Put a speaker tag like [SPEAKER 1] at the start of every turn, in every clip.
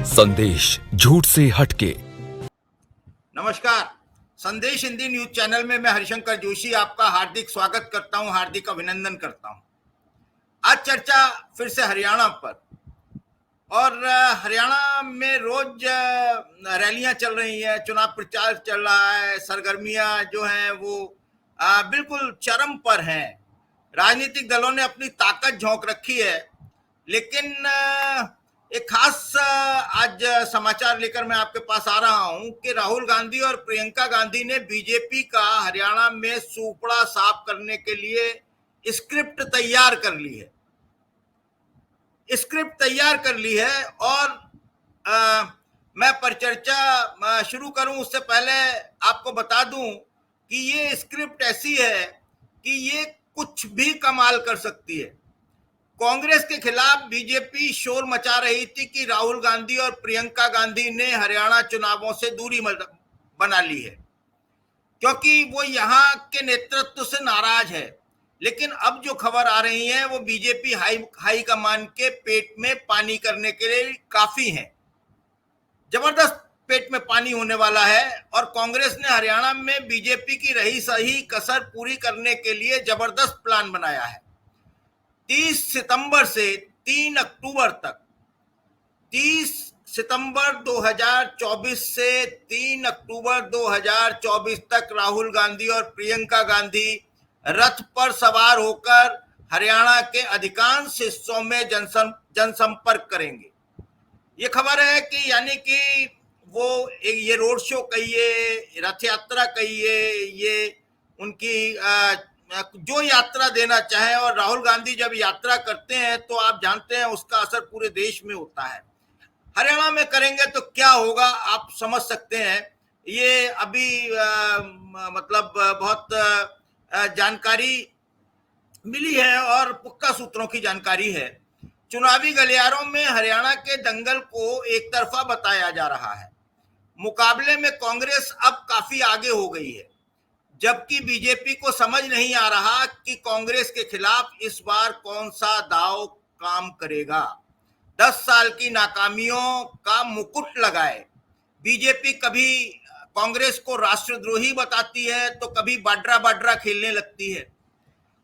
[SPEAKER 1] संदेश झूठ से हटके।
[SPEAKER 2] नमस्कार, संदेश हिंदी न्यूज चैनल में मैं हरिशंकर जोशी आपका हार्दिक स्वागत करता हूं, हार्दिक अभिनंदन करता हूं। आज चर्चा फिर से हरियाणा पर, और हरियाणा में रोज रैलियां चल रही हैं, चुनाव प्रचार चल रहा है, सरगर्मियां जो हैं वो बिल्कुल चरम पर हैं। राजनीतिक दलों ने अपनी ताकत झोंक रखी है, लेकिन एक खास आज समाचार लेकर मैं आपके पास आ रहा हूं कि राहुल गांधी और प्रियंका गांधी ने बीजेपी का हरियाणा में सूपड़ा साफ करने के लिए स्क्रिप्ट तैयार कर ली है। और मैं परिचर्चा शुरू करूं उससे पहले आपको बता दूं कि ये स्क्रिप्ट ऐसी है कि ये कुछ भी कमाल कर सकती है। कांग्रेस के खिलाफ बीजेपी शोर मचा रही थी कि राहुल गांधी और प्रियंका गांधी ने हरियाणा चुनावों से दूरी बना ली है, क्योंकि वो यहाँ के नेतृत्व से नाराज है। लेकिन अब जो खबर आ रही है वो बीजेपी हाई कमान के पेट में पानी करने के लिए काफी है। जबरदस्त पेट में पानी होने वाला है, और कांग्रेस ने हरियाणा में बीजेपी की रही सही कसर पूरी करने के लिए जबरदस्त प्लान बनाया है। 30 सितंबर से 3 अक्टूबर तक, 30 सितंबर 2024 से 3 अक्टूबर 2024 तक राहुल गांधी और प्रियंका गांधी रथ पर सवार होकर हरियाणा के अधिकांश हिस्सों में जनसंपर्क करेंगे। ये खबर है कि यानी कि वो ये रोड शो कहिए, रथ यात्रा कहिए, ये उनकी जो यात्रा देना चाहे, और राहुल गांधी जब यात्रा करते हैं तो आप जानते हैं उसका असर पूरे देश में होता है। हरियाणा में करेंगे तो क्या होगा आप समझ सकते हैं। ये अभी मतलब बहुत जानकारी मिली है और पुख्ता सूत्रों की जानकारी है। चुनावी गलियारों में हरियाणा के दंगल को एक तरफा बताया जा रहा है। मुकाबले में कांग्रेस अब काफी आगे हो गई है, जबकि बीजेपी को समझ नहीं आ रहा कि कांग्रेस के खिलाफ इस बार कौन सा दांव काम करेगा। 10 साल की नाकामियों का मुकुट लगाए बीजेपी कभी कांग्रेस को राष्ट्रद्रोही बताती है तो कभी बाड्रा बाड्रा खेलने लगती है।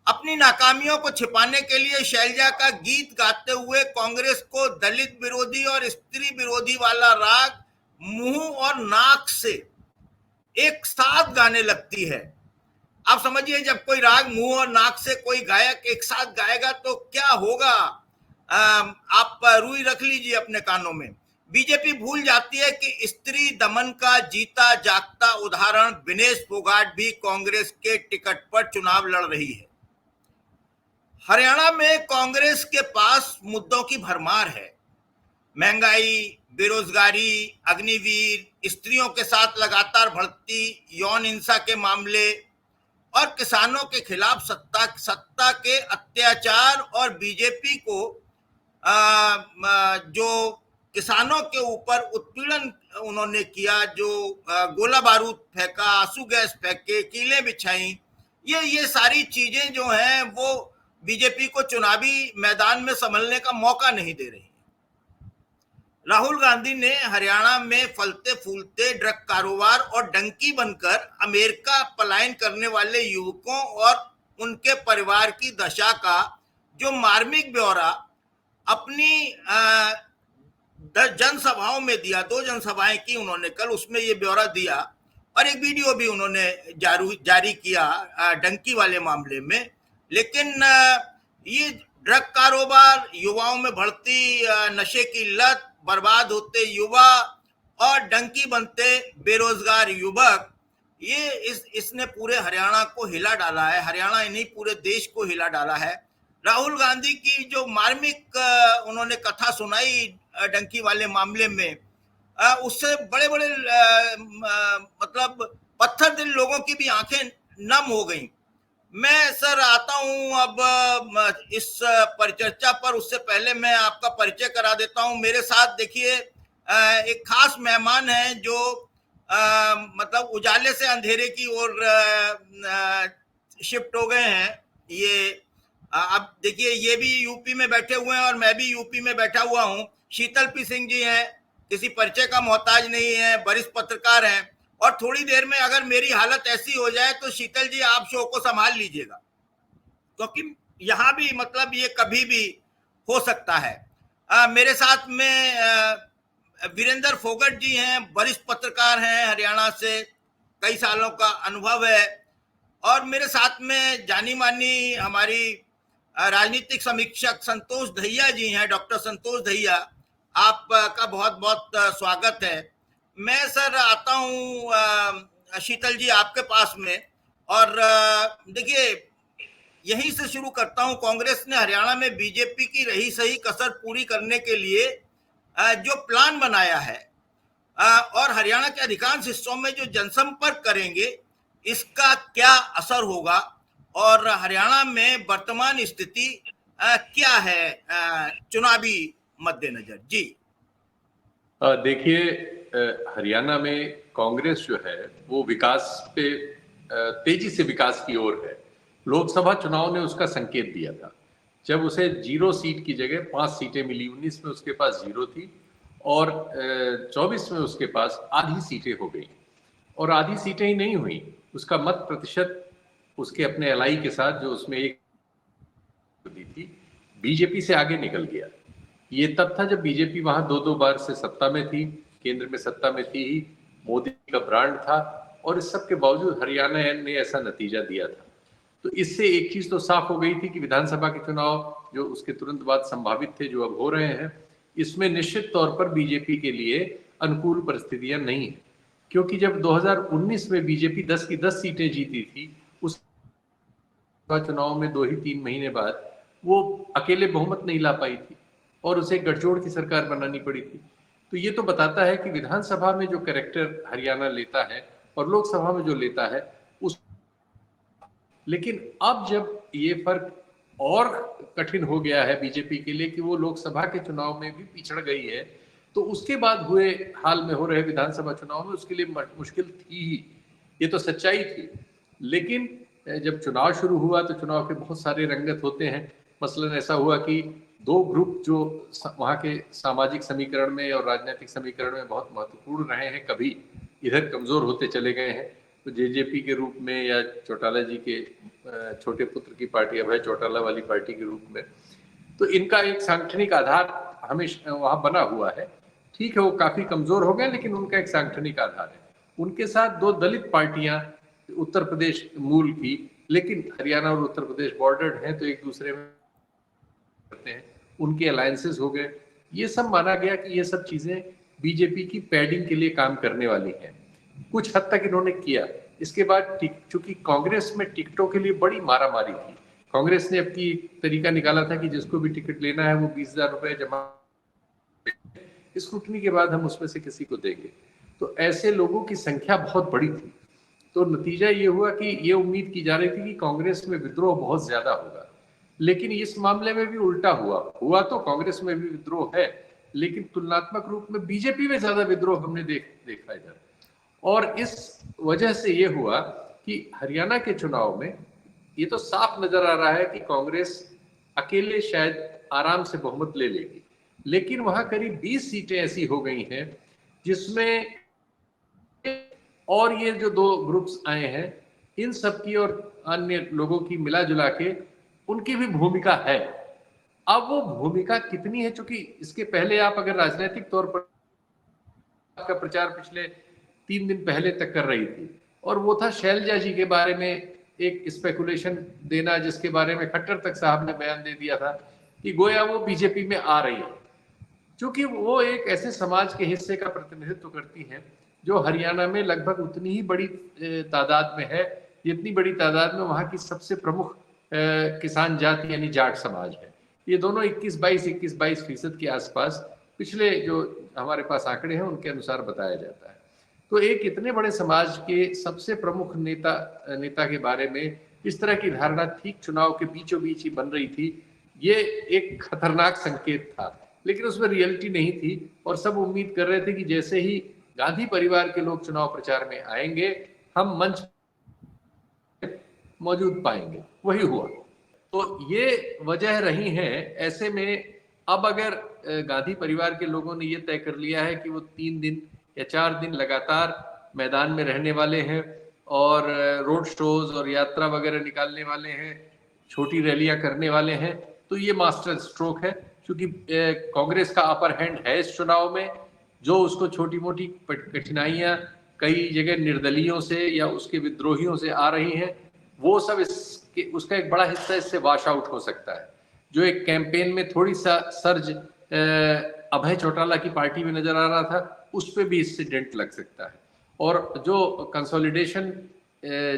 [SPEAKER 2] अपनी नाकामियों को छिपाने के लिए शैलजा का गीत गाते हुए कांग्रेस को दलित विरोधी और स्त्री विरोधी वाला राग मुंह और नाक से एक साथ गाने लगती है। आप समझिए, जब कोई राग मुंह और नाक से कोई गायक एक साथ गाएगा तो क्या होगा। आप रुई रख लीजिए अपने कानों में। बीजेपी भूल जाती है कि स्त्री दमन का जीता जागता उदाहरण विनेश फोगाट भी कांग्रेस के टिकट पर चुनाव लड़ रही है। हरियाणा में कांग्रेस के पास मुद्दों की भरमार है। महंगाई, बेरोजगारी, अग्निवीर, स्त्रियों के साथ लगातार बढ़ती यौन हिंसा के मामले, और किसानों के खिलाफ सत्ता के अत्याचार, और बीजेपी को जो किसानों के ऊपर उत्पीड़न उन्होंने किया, जो गोला बारूद फेंका, आंसू गैस फेंके, कीलें बिछाई, ये सारी चीजें जो हैं वो बीजेपी को चुनावी मैदान में संभलने का मौका नहीं दे रही। राहुल गांधी ने हरियाणा में फलते फूलते ड्रग कारोबार और डंकी बनकर अमेरिका पलायन करने वाले युवकों और उनके परिवार की दशा का जो मार्मिक ब्यौरा अपनी जनसभाओं में दिया, 2 जनसभाएं की उन्होंने कल, उसमें ये ब्यौरा दिया, और एक वीडियो भी उन्होंने जारी किया डंकी वाले मामले में। लेकिन ये ड्रग कारोबार, युवाओं में बढ़ती नशे की लत, बर्बाद होते युवा और डंकी बनते बेरोजगार युवक, ये इसने पूरे हरियाणा को हिला डाला है। हरियाणा ही नहीं, पूरे देश को हिला डाला है। राहुल गांधी की जो मार्मिक उन्होंने कथा सुनाई डंकी वाले मामले में, उससे बड़े बड़े मतलब पत्थर दिल लोगों की भी आंखें नम हो गई। मैं सर आता हूं अब इस परिचर्चा पर, उससे पहले मैं आपका परिचय करा देता हूं। मेरे साथ देखिए एक खास मेहमान है जो मतलब उजाले से अंधेरे की ओर शिफ्ट हो गए हैं। ये अब देखिए, ये भी यूपी में बैठे हुए हैं और मैं भी यूपी में बैठा हुआ हूं। शीतल पी सिंह जी हैं, किसी परिचय का मोहताज नहीं है, वरिष्ठ पत्रकार हैं। और थोड़ी देर में अगर मेरी हालत ऐसी हो जाए तो शीतल जी आप शो को संभाल लीजिएगा, क्योंकि यहाँ भी मतलब ये कभी भी हो सकता है। मेरे साथ में वीरेंद्र फोगट जी हैं, वरिष्ठ पत्रकार हैं, हरियाणा से, कई सालों का अनुभव है। और मेरे साथ में जानी मानी हमारी राजनीतिक समीक्षक संतोष दहिया जी हैं, डॉक्टर संतोष दहिया। आपका बहुत बहुत स्वागत है। मैं सर आता हूं शीतल जी आपके पास में। और देखिए, यहीं से शुरू करता हूं। कांग्रेस ने हरियाणा में बीजेपी की रही सही कसर पूरी करने के लिए जो प्लान बनाया है, और हरियाणा के अधिकांश हिस्सों में जो जनसंपर्क करेंगे, इसका क्या असर होगा और हरियाणा में वर्तमान स्थिति क्या है चुनावी मद्देनजर। जी
[SPEAKER 3] देखिए, हरियाणा में कांग्रेस जो है वो विकास पे तेजी से विकास की ओर है। लोकसभा चुनाव ने उसका संकेत दिया था, जब उसे 0 सीट की जगह 5 सीटें मिली। 19 में उसके पास 0 थी और 24 में उसके पास आधी सीटें हो गई। और आधी सीटें ही नहीं हुई, उसका मत प्रतिशत उसके अपने एलआई के साथ, जो उसमें एक दी थी, बीजेपी से आगे निकल गया। ये तब था जब बीजेपी वहां 2-2 बार से सत्ता में थी, केंद्र में सत्ता में थी ही, मोदी का ब्रांड था, और इस सब के बावजूद हरियाणा ने ऐसा नतीजा दिया था। तो इससे एक चीज तो साफ हो गई थी कि विधानसभा के चुनाव जो उसके तुरंत बाद संभावित थे, जो अब हो रहे हैं, इसमें निश्चित तौर पर बीजेपी के लिए अनुकूल परिस्थितियां नहीं है। क्योंकि जब 2019 में बीजेपी 10 की 10 सीटें जीती थी, उस चुनाव में 2 ही 3 महीने बाद वो अकेले बहुमत नहीं ला पाई थी और उसे गठजोड़ की सरकार बनानी पड़ी थी। तो ये तो बताता है कि विधानसभा में जो कैरेक्टर हरियाणा लेता है और लोकसभा में जो लेता है उस, लेकिन अब जब ये फर्क और कठिन हो गया है बीजेपी के लिए कि वो लोकसभा के चुनाव में भी पिछड़ गई है, तो उसके बाद हुए हाल में हो रहे विधानसभा चुनाव में उसके लिए मुश्किल थी ही, ये तो सच्चाई थी। लेकिन जब चुनाव शुरू हुआ तो चुनाव के बहुत सारे रंगत होते हैं। मसलन ऐसा हुआ कि 2 ग्रुप जो वहाँ के सामाजिक समीकरण में और राजनीतिक समीकरण में बहुत महत्वपूर्ण रहे हैं, कभी इधर कमजोर होते चले गए हैं। तो जेजेपी के रूप में या चौटाला जी के छोटे पुत्र की पार्टी, अभय चौटाला वाली पार्टी के रूप में, तो इनका एक सांगठनिक आधार हमेशा वहां बना हुआ है। ठीक है, वो काफी कमजोर हो गए, लेकिन उनका एक सांगठनिक आधार है। उनके साथ 2 दलित पार्टियां उत्तर प्रदेश मूल की, लेकिन हरियाणा और उत्तर प्रदेश बॉर्डर्ड हैं, तो एक दूसरे में करते हैं, उनके अलायंसेस हो गए। ये सब माना गया कि ये सब चीजें बीजेपी की पैडिंग के लिए काम करने वाली हैं। कुछ हद तक इन्होंने किया। इसके बाद चूंकि कांग्रेस में टिकटों के लिए बड़ी मारामारी थी, कांग्रेस ने अब की तरीका निकाला था कि जिसको भी टिकट लेना है वो 20,000 रुपए जमा, स्क्रूटनी के बाद हम उसमें से किसी को देंगे। तो ऐसे लोगों की संख्या बहुत बड़ी थी। तो नतीजा ये हुआ कि ये उम्मीद की जा रही थी कि कांग्रेस में विद्रोह बहुत ज्यादा होगा, लेकिन इस मामले में भी उल्टा हुआ तो कांग्रेस में भी विद्रोह है, लेकिन तुलनात्मक रूप में बीजेपी में ज्यादा विद्रोह हमने देखा इधर। और इस वजह से ये हुआ कि हरियाणा के चुनाव में ये तो साफ नजर आ रहा है कि कांग्रेस अकेले शायद आराम से बहुमत ले लेगी, लेकिन वहां करीब 20 सीटें ऐसी हो गई हैं जिसमें, और ये जो 2 ग्रुप्स आए हैं, इन सब की और अन्य लोगों की मिला जुला के उनकी भी भूमिका है। अब वो भूमिका कितनी है, चूंकि इसके पहले आप अगर राजनीतिक तौर पर का प्रचार पिछले 3 दिन पहले तक कर रही थी, और वो था शैलजा जी के बारे में एक स्पेकुलेशन देना, जिसके बारे में खट्टर तक साहब ने बयान दे दिया था कि गोया वो बीजेपी में आ रही है। क्योंकि वो एक ऐसे समाज के हिस्से का प्रतिनिधित्व करती हैं जो हरियाणा में लगभग उतनी ही बड़ी तादाद में है जितनी बड़ी तादाद में वहाँ की सबसे प्रमुख किसान जाति यानी जाट समाज है। ये दोनों 21-22% के आसपास पिछले जो हमारे पास आंकड़े हैं उनके अनुसार बताया जाता है। तो एक इतने बड़े समाज के सबसे प्रमुख नेता के बारे में इस तरह की धारणा ठीक चुनाव के बीचों बीच ही बन रही थी। ये एक खतरनाक संकेत था, लेकिन उसमें रियलिटी नहीं थी, और सब उम्मीद कर रहे थे कि जैसे ही गांधी परिवार के लोग चुनाव प्रचार में आएंगे, हम मंच मौजूद पाएंगे। वही हुआ। तो ये वजह रही है। ऐसे में अब अगर गांधी परिवार के लोगों ने ये तय कर लिया है कि वो 3 दिन या 4 दिन लगातार मैदान में रहने वाले हैं और रोड शोज और यात्रा वगैरह निकालने वाले हैं, छोटी रैलियां करने वाले हैं, तो ये मास्टर स्ट्रोक है। क्योंकि कांग्रेस का अपर हैंड है इस चुनाव में। जो उसको छोटी मोटी कठिनाइयां कई जगह निर्दलियों से या उसके विद्रोहियों से आ रही हैं, वो सब उसका एक बड़ा हिस्सा इससे वॉश आउट हो सकता है। जो एक कैंपेन में थोड़ी सा सर्ज अभय चौटाला की पार्टी में नजर आ रहा था, उस पर भी इससे डेंट लग सकता है। और जो कंसोलिडेशन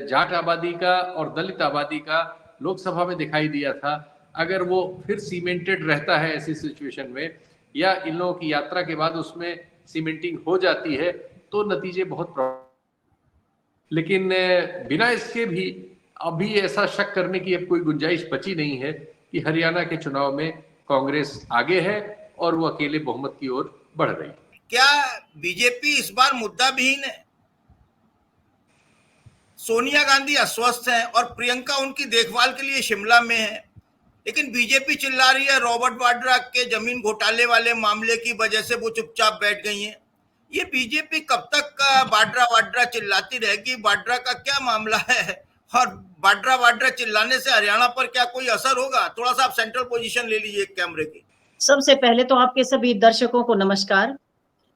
[SPEAKER 3] जाट आबादी का और दलित आबादी का लोकसभा में दिखाई दिया था, अगर वो फिर सीमेंटेड रहता है ऐसी सिचुएशन में, या इन लोगों की यात्रा के बाद उसमें सीमेंटिंग हो जाती है, तो नतीजे बहुत लेकिन बिना इसके भी अभी ऐसा शक करने की अब कोई गुंजाइश बची नहीं है कि हरियाणा के चुनाव में कांग्रेस आगे है और वो अकेले बहुमत की ओर बढ़ रही है।
[SPEAKER 2] क्या बीजेपी इस बार मुद्दा विहीन है? सोनिया गांधी अस्वस्थ हैं और प्रियंका उनकी देखभाल के लिए शिमला में है, लेकिन बीजेपी चिल्ला रही है रॉबर्ट वाड्रा के जमीन घोटाले वाले मामले की वजह से वो चुपचाप बैठ गई हैं। ये बीजेपी कब तक वाड्रा वाड्रा चिल्लाती रहेगी? वाड्रा का क्या मामला है और वाड्रा वाड्रा चिल्लाने से हरियाणा पर क्या कोई असर होगा? थोड़ा सा आप सेंट्रल पोजीशन ले लीजिए कैमरे की।
[SPEAKER 4] सबसे पहले तो आपके सभी दर्शकों को नमस्कार।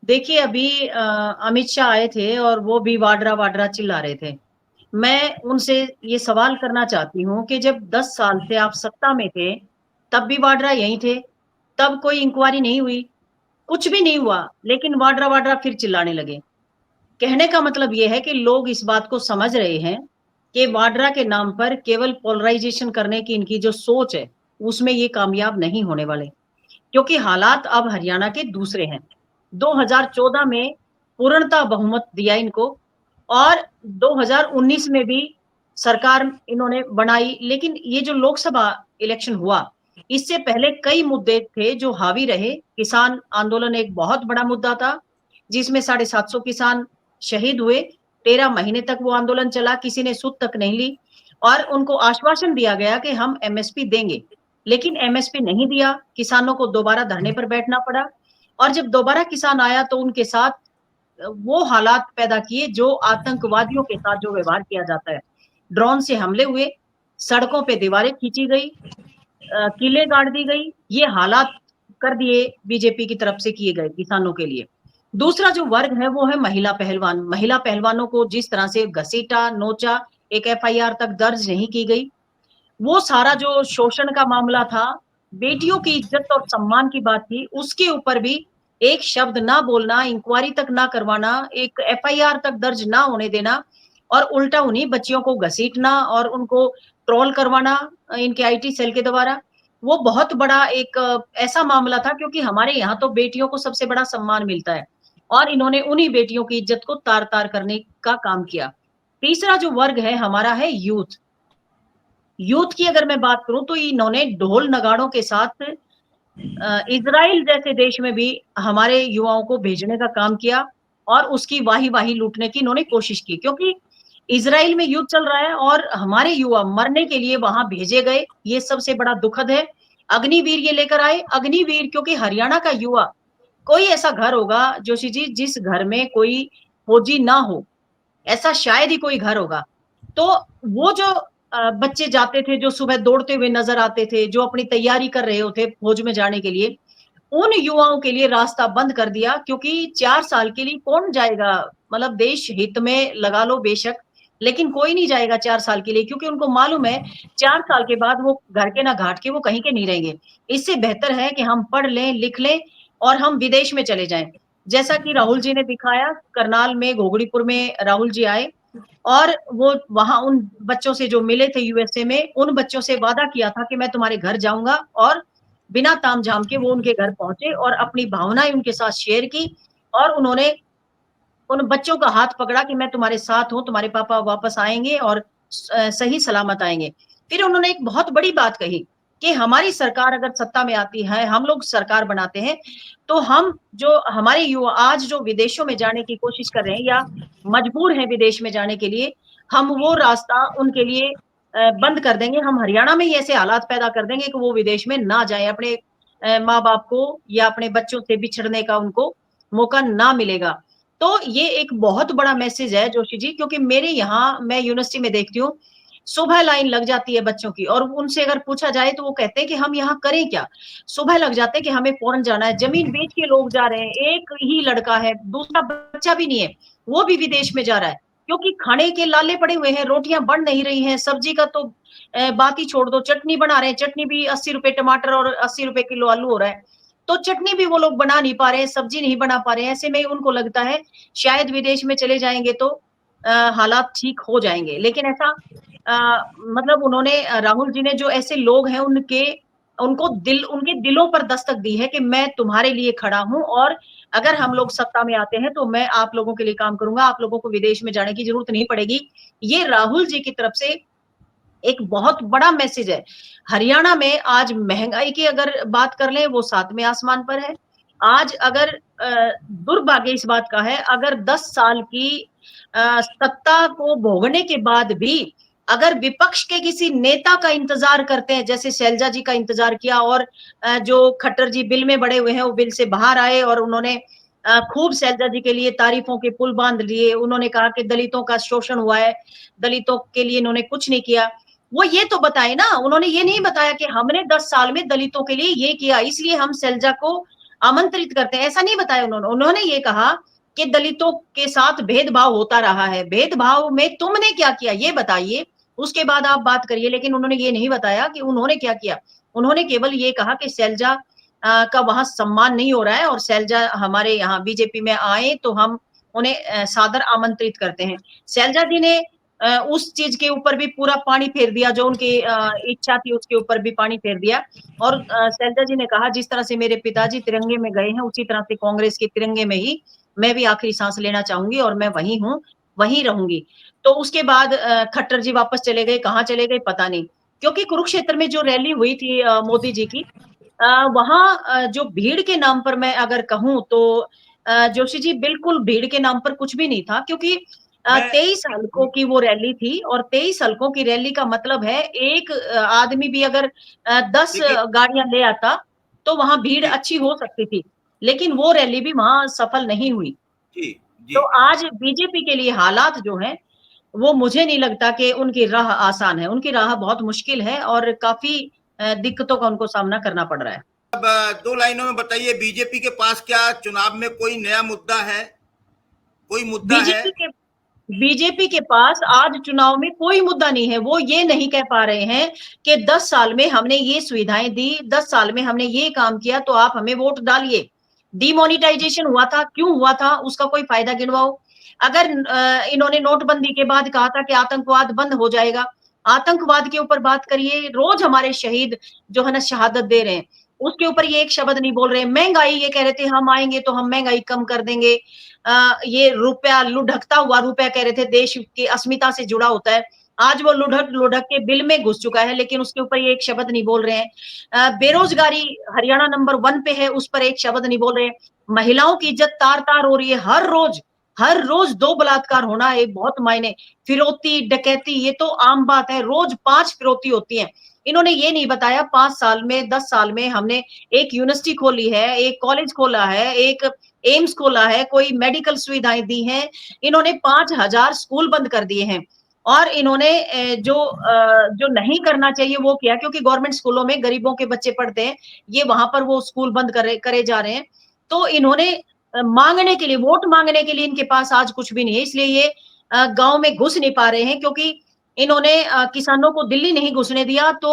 [SPEAKER 4] देखिए, अभी अमित शाह आए थे और वो भी वाड्रा वाड्रा चिल्ला रहे थे। मैं उनसे ये सवाल करना चाहती हूँ कि जब 10 साल से आप सत्ता में थे, तब भी वाड्रा यहीं थे, तब कोई इंक्वायरी नहीं हुई, कुछ भी नहीं हुआ, लेकिन वाड्रा वाड्रा फिर चिल्लाने लगे। कहने का मतलब ये है कि लोग इस बात को समझ रहे हैं कि वाड्रा के नाम पर केवल पोलराइजेशन करने की इनकी जो सोच है, उसमें ये कामयाब नहीं होने वाले, क्योंकि हालात अब हरियाणा के दूसरे हैं। 2014 में पूर्णतः बहुमत दिया इनको और 2019 में भी सरकार इन्होंने बनाई, लेकिन ये जो लोकसभा इलेक्शन हुआ, इससे पहले कई मुद्दे थे जो हावी रहे। किसान आंदोलन एक बहुत बड़ा मुद्दा था, जिसमें 750 किसान शहीद हुए। 13 महीने तक वो आंदोलन चला, किसी ने सुध तक नहीं ली और उनको आश्वासन दिया गया कि हम एमएसपी देंगे, लेकिन एमएसपी नहीं दिया। किसानों को दोबारा धरने पर बैठना पड़ा और जब दोबारा किसान आया तो उनके साथ वो हालात पैदा किए जो आतंकवादियों के साथ जो व्यवहार किया जाता है। ड्रोन से हमले हुए, सड़कों पे दीवारें खींची गई, किले गाड़ दी गई, ये हालात कर दिए बीजेपी की तरफ से किए गए किसानों के लिए। दूसरा जो वर्ग है वो है महिला पहलवान। महिला पहलवानों को जिस तरह से घसीटा, नोचा, एक एफआईआर तक दर्ज नहीं की गई, वो सारा जो शोषण का मामला था, बेटियों की इज्जत और सम्मान की बात थी, उसके ऊपर भी एक शब्द ना बोलना, इंक्वायरी तक ना करवाना, एक एफआईआर तक दर्ज ना होने देना और उल्टा उन्हीं बच्चियों को घसीटना और उनको ट्रोल करवाना इनके आईटी सेल के द्वारा, वो बहुत बड़ा एक ऐसा मामला था, क्योंकि हमारे यहाँ तो बेटियों को सबसे बड़ा सम्मान मिलता है और इन्होंने उन्हीं बेटियों की इज्जत को तार तार करने का काम किया। तीसरा जो वर्ग है हमारा है यूथ। यूथ की अगर मैं बात करूं तो इन्होंने ढोल नगाड़ों के साथ इजराइल जैसे देश में भी हमारे युवाओं को भेजने का काम किया और उसकी वाही वाही लूटने की इन्होंने कोशिश की, क्योंकि इजराइल में युद्ध चल रहा है और हमारे युवा मरने के लिए वहां भेजे गए, ये सबसे बड़ा दुखद है। अग्निवीर ये लेकर आए, अग्निवीर, क्योंकि हरियाणा का युवा, कोई ऐसा घर होगा जोशी जी जिस घर में कोई फौजी ना हो, ऐसा शायद ही कोई घर होगा। तो वो जो बच्चे जाते थे, जो सुबह दौड़ते हुए नजर आते थे, जो अपनी तैयारी कर रहे होते फौज में जाने के लिए, उन युवाओं के लिए रास्ता बंद कर दिया, क्योंकि 4 साल के लिए कौन जाएगा? मतलब देश हित में लगा लो बेशक, लेकिन कोई नहीं जाएगा 4 साल के लिए, क्योंकि उनको मालूम है 4 साल के बाद वो घर के ना घाट के, वो कहीं के नहीं रहेंगे। इससे बेहतर है कि हम पढ़ लें, लिख लें और हम विदेश में चले जाएं। जैसा कि राहुल जी ने दिखाया, करनाल में, घोगड़ीपुर में राहुल जी आए और वो वहां उन बच्चों से जो मिले थे यूएसए में, उन बच्चों से वादा किया था कि मैं तुम्हारे घर जाऊंगा, और बिना तामझाम के वो उनके घर पहुंचे और अपनी भावनाएं उनके साथ शेयर की और उन्होंने उन बच्चों का हाथ पकड़ा कि मैं तुम्हारे साथ हूं, तुम्हारे पापा वापस आएंगे और सही सलामत आएंगे। फिर उन्होंने एक बहुत बड़ी बात कही कि हमारी सरकार अगर सत्ता में आती है, हम लोग सरकार बनाते हैं, तो हम जो हमारे युवा आज जो विदेशों में जाने की कोशिश कर रहे हैं या मजबूर हैं विदेश में जाने के लिए, हम वो रास्ता उनके लिए बंद कर देंगे, हम हरियाणा में ही ऐसे हालात पैदा कर देंगे कि वो विदेश में ना जाएँ, अपने माँ-बाप को या अपने बच्चों से बिछड़ने का उनको मौका ना मिलेगा। तो ये एक बहुत बड़ा मैसेज है जोशी जी, क्योंकि मेरे यहाँ मैं यूनिवर्सिटी में देखती हूँ, सुबह लाइन लग जाती है बच्चों की और उनसे अगर पूछा जाए तो वो कहते हैं कि हम यहाँ करें क्या? सुबह लग जाते हैं कि हमें फ़ौरन जाना है, ज़मीन बेच के लोग जा रहे हैं, एक ही लड़का है, दूसरा बच्चा भी नहीं है, वो भी विदेश में जा रहा है, क्योंकि खाने के लाले पड़े हुए हैं, रोटियाँ बन नहीं रही हैं, सब्जी का तो बात ही छोड़ दो, चटनी बना रहे हैं, चटनी भी ₹80 टमाटर और ₹80 किलो आलू हो रहा है। तो चटनी भी वो लोग बना नहीं पा रहे हैं, सब्जी नहीं बना पा रहे हैं, ऐसे में उनको लगता है शायद विदेश में चले जाएँगे तो हालात ठीक हो जाएँगे। लेकिन ऐसा मतलब उन्होंने राहुल जी ने जो ऐसे लोग हैं उनके दिलों पर दस्तक दी है कि मैं तुम्हारे लिए खड़ा हूँ और अगर हम लोग सत्ता में आते हैं तो मैं आप लोगों के लिए काम करूँगा, आप लोगों को विदेश में जाने की ज़रूरत नहीं पड़ेगी। ये राहुल जी की तरफ से एक बहुत बड़ा मैसेज है। हरियाणा में आज महँगाई की अगर बात कर लें वो 7वें आसमान पर है। आज अगर दुर्भाग्य इस बात का है अगर 10 साल की सत्ता को भोगने के बाद भी अगर विपक्ष के किसी नेता का इंतज़ार करते हैं, जैसे शैलजा जी का इंतज़ार किया और जो खट्टर जी बिल में बड़े हुए हैं, वो बिल से बाहर आए और उन्होंने खूब शैलजा जी के लिए तारीफ़ों के पुल बाँध लिए। उन्होंने कहा कि दलितों का शोषण हुआ है, दलितों के लिए इन्होंने कुछ नहीं किया। वो ये तो बताए ना, उन्होंने ये नहीं बताया कि हमने 10 साल में दलितों के लिए ये किया, इसलिए हम शैलजा को आमंत्रित करते हैं, ऐसा नहीं बताया उन्होंने। उन्होंने ये कहा कि दलितों के साथ भेदभाव होता रहा है, भेदभाव में तुमने क्या किया ये बताइए, उसके बाद आप बात करिए। लेकिन उन्होंने ये नहीं बताया कि उन्होंने क्या किया। उन्होंने केवल ये कहा कि शैलजा का वहाँ सम्मान नहीं हो रहा है और शैलजा हमारे यहाँ बीजेपी में आए तो हम उन्हें सादर आमंत्रित करते हैं। शैलजा जी ने उस चीज़ के ऊपर भी पूरा पानी फेर दिया जो उनकी इच्छा थी उसके ऊपर भी पानी फेर दिया और शैलजा जी ने कहा जिस तरह से मेरे पिताजी तिरंगे में गए हैं उसी तरह से कांग्रेस के तिरंगे में ही मैं भी आखिरी सांस लेना चाहूंगी और मैं वहीं हूँ, वहीं रहूंगी। तो उसके बाद खट्टर जी वापस चले गए, कहाँ चले गए पता नहीं। क्योंकि कुरुक्षेत्र में जो रैली हुई थी मोदी जी की वहाँ जो भीड़ के नाम पर मैं अगर कहूँ तो जोशी जी बिल्कुल भीड़ के नाम पर कुछ भी नहीं था क्योंकि
[SPEAKER 2] मैं
[SPEAKER 4] 23 हलकों की वो रैली थी और 23 हलकों की रैली का मतलब है एक आदमी भी अगर 10
[SPEAKER 2] देखिए
[SPEAKER 4] गाड़ियां ले आता तो वहां भीड़
[SPEAKER 2] जी
[SPEAKER 4] अच्छी हो सकती थी लेकिन वो रैली भी वहां सफल नहीं हुई।
[SPEAKER 2] जी जी
[SPEAKER 4] तो आज बीजेपी के लिए हालात जो हैं वो मुझे नहीं लगता कि उनकी राह आसान है, उनकी राह बहुत मुश्किल है और काफी दिक्कतों का उनको सामना करना पड़ रहा है।
[SPEAKER 2] अब 2 लाइनों में बताइए, बीजेपी के पास क्या चुनाव में कोई नया मुद्दा है, कोई मुद्दा है?
[SPEAKER 4] बीजेपी के बीजेपी के पास आज चुनाव में कोई मुद्दा नहीं है। वो ये नहीं कह पा रहे हैं कि 10 साल में हमने ये सुविधाएं दी, 10 साल में हमने ये काम किया तो आप हमें वोट डालिए। डिमोनेटाइजेशन हुआ था, क्यों हुआ था? उसका कोई फायदा गिनवाओ। अगर इन्होंने नोटबंदी के बाद कहा था कि आतंकवाद बंद हो जाएगा, आतंकवाद के ऊपर बात करिए। रोज हमारे शहीद जो है ना शहादत दे रहे हैं, उसके ऊपर ये एक शब्द नहीं बोल रहे हैं। महंगाई ये कह रहे थे हम आएंगे तो हम महंगाई कम कर देंगे। ये रुपया लुढ़कता हुआ रुपया कह रहे थे देश की अस्मिता से जुड़ा होता है। आज वो लुढ़क लुढ़क के बिल में घुस चुका है लेकिन उसके ऊपर ये एक शब्द नहीं बोल रहे हैं। बेरोजगारी हरियाणा नंबर 1 पे है, उस पर एक शब्द नहीं बोल रहे हैं। महिलाओं की इज्जत तार-तार हो रही है हर रोज 2 बलात्कार होना है बहुत मायने। फिरौती, डकैती ये तो आम बात है, रोज 5 फिरौती होती है। इन्होंने ये नहीं बताया 5 साल में 10 साल में हमने एक यूनिवर्सिटी खोली है, एक कॉलेज खोला है, एक एम्स खोला है, कोई मेडिकल सुविधाएं दी हैं। इन्होंने 5000 स्कूल बंद कर दिए हैं और इन्होंने जो नहीं करना चाहिए वो किया क्योंकि गवर्नमेंट स्कूलों में गरीबों के बच्चे पढ़ते हैं, ये वहां पर वो स्कूल बंद करे जा रहे हैं। तो इन्होंने मांगने के लिए वोट मांगने के लिए इनके पास आज कुछ भी नहीं है, इसलिए ये गांव में घुस नहीं पा रहे हैं क्योंकि इन्होंने किसानों को दिल्ली नहीं घुसने दिया। तो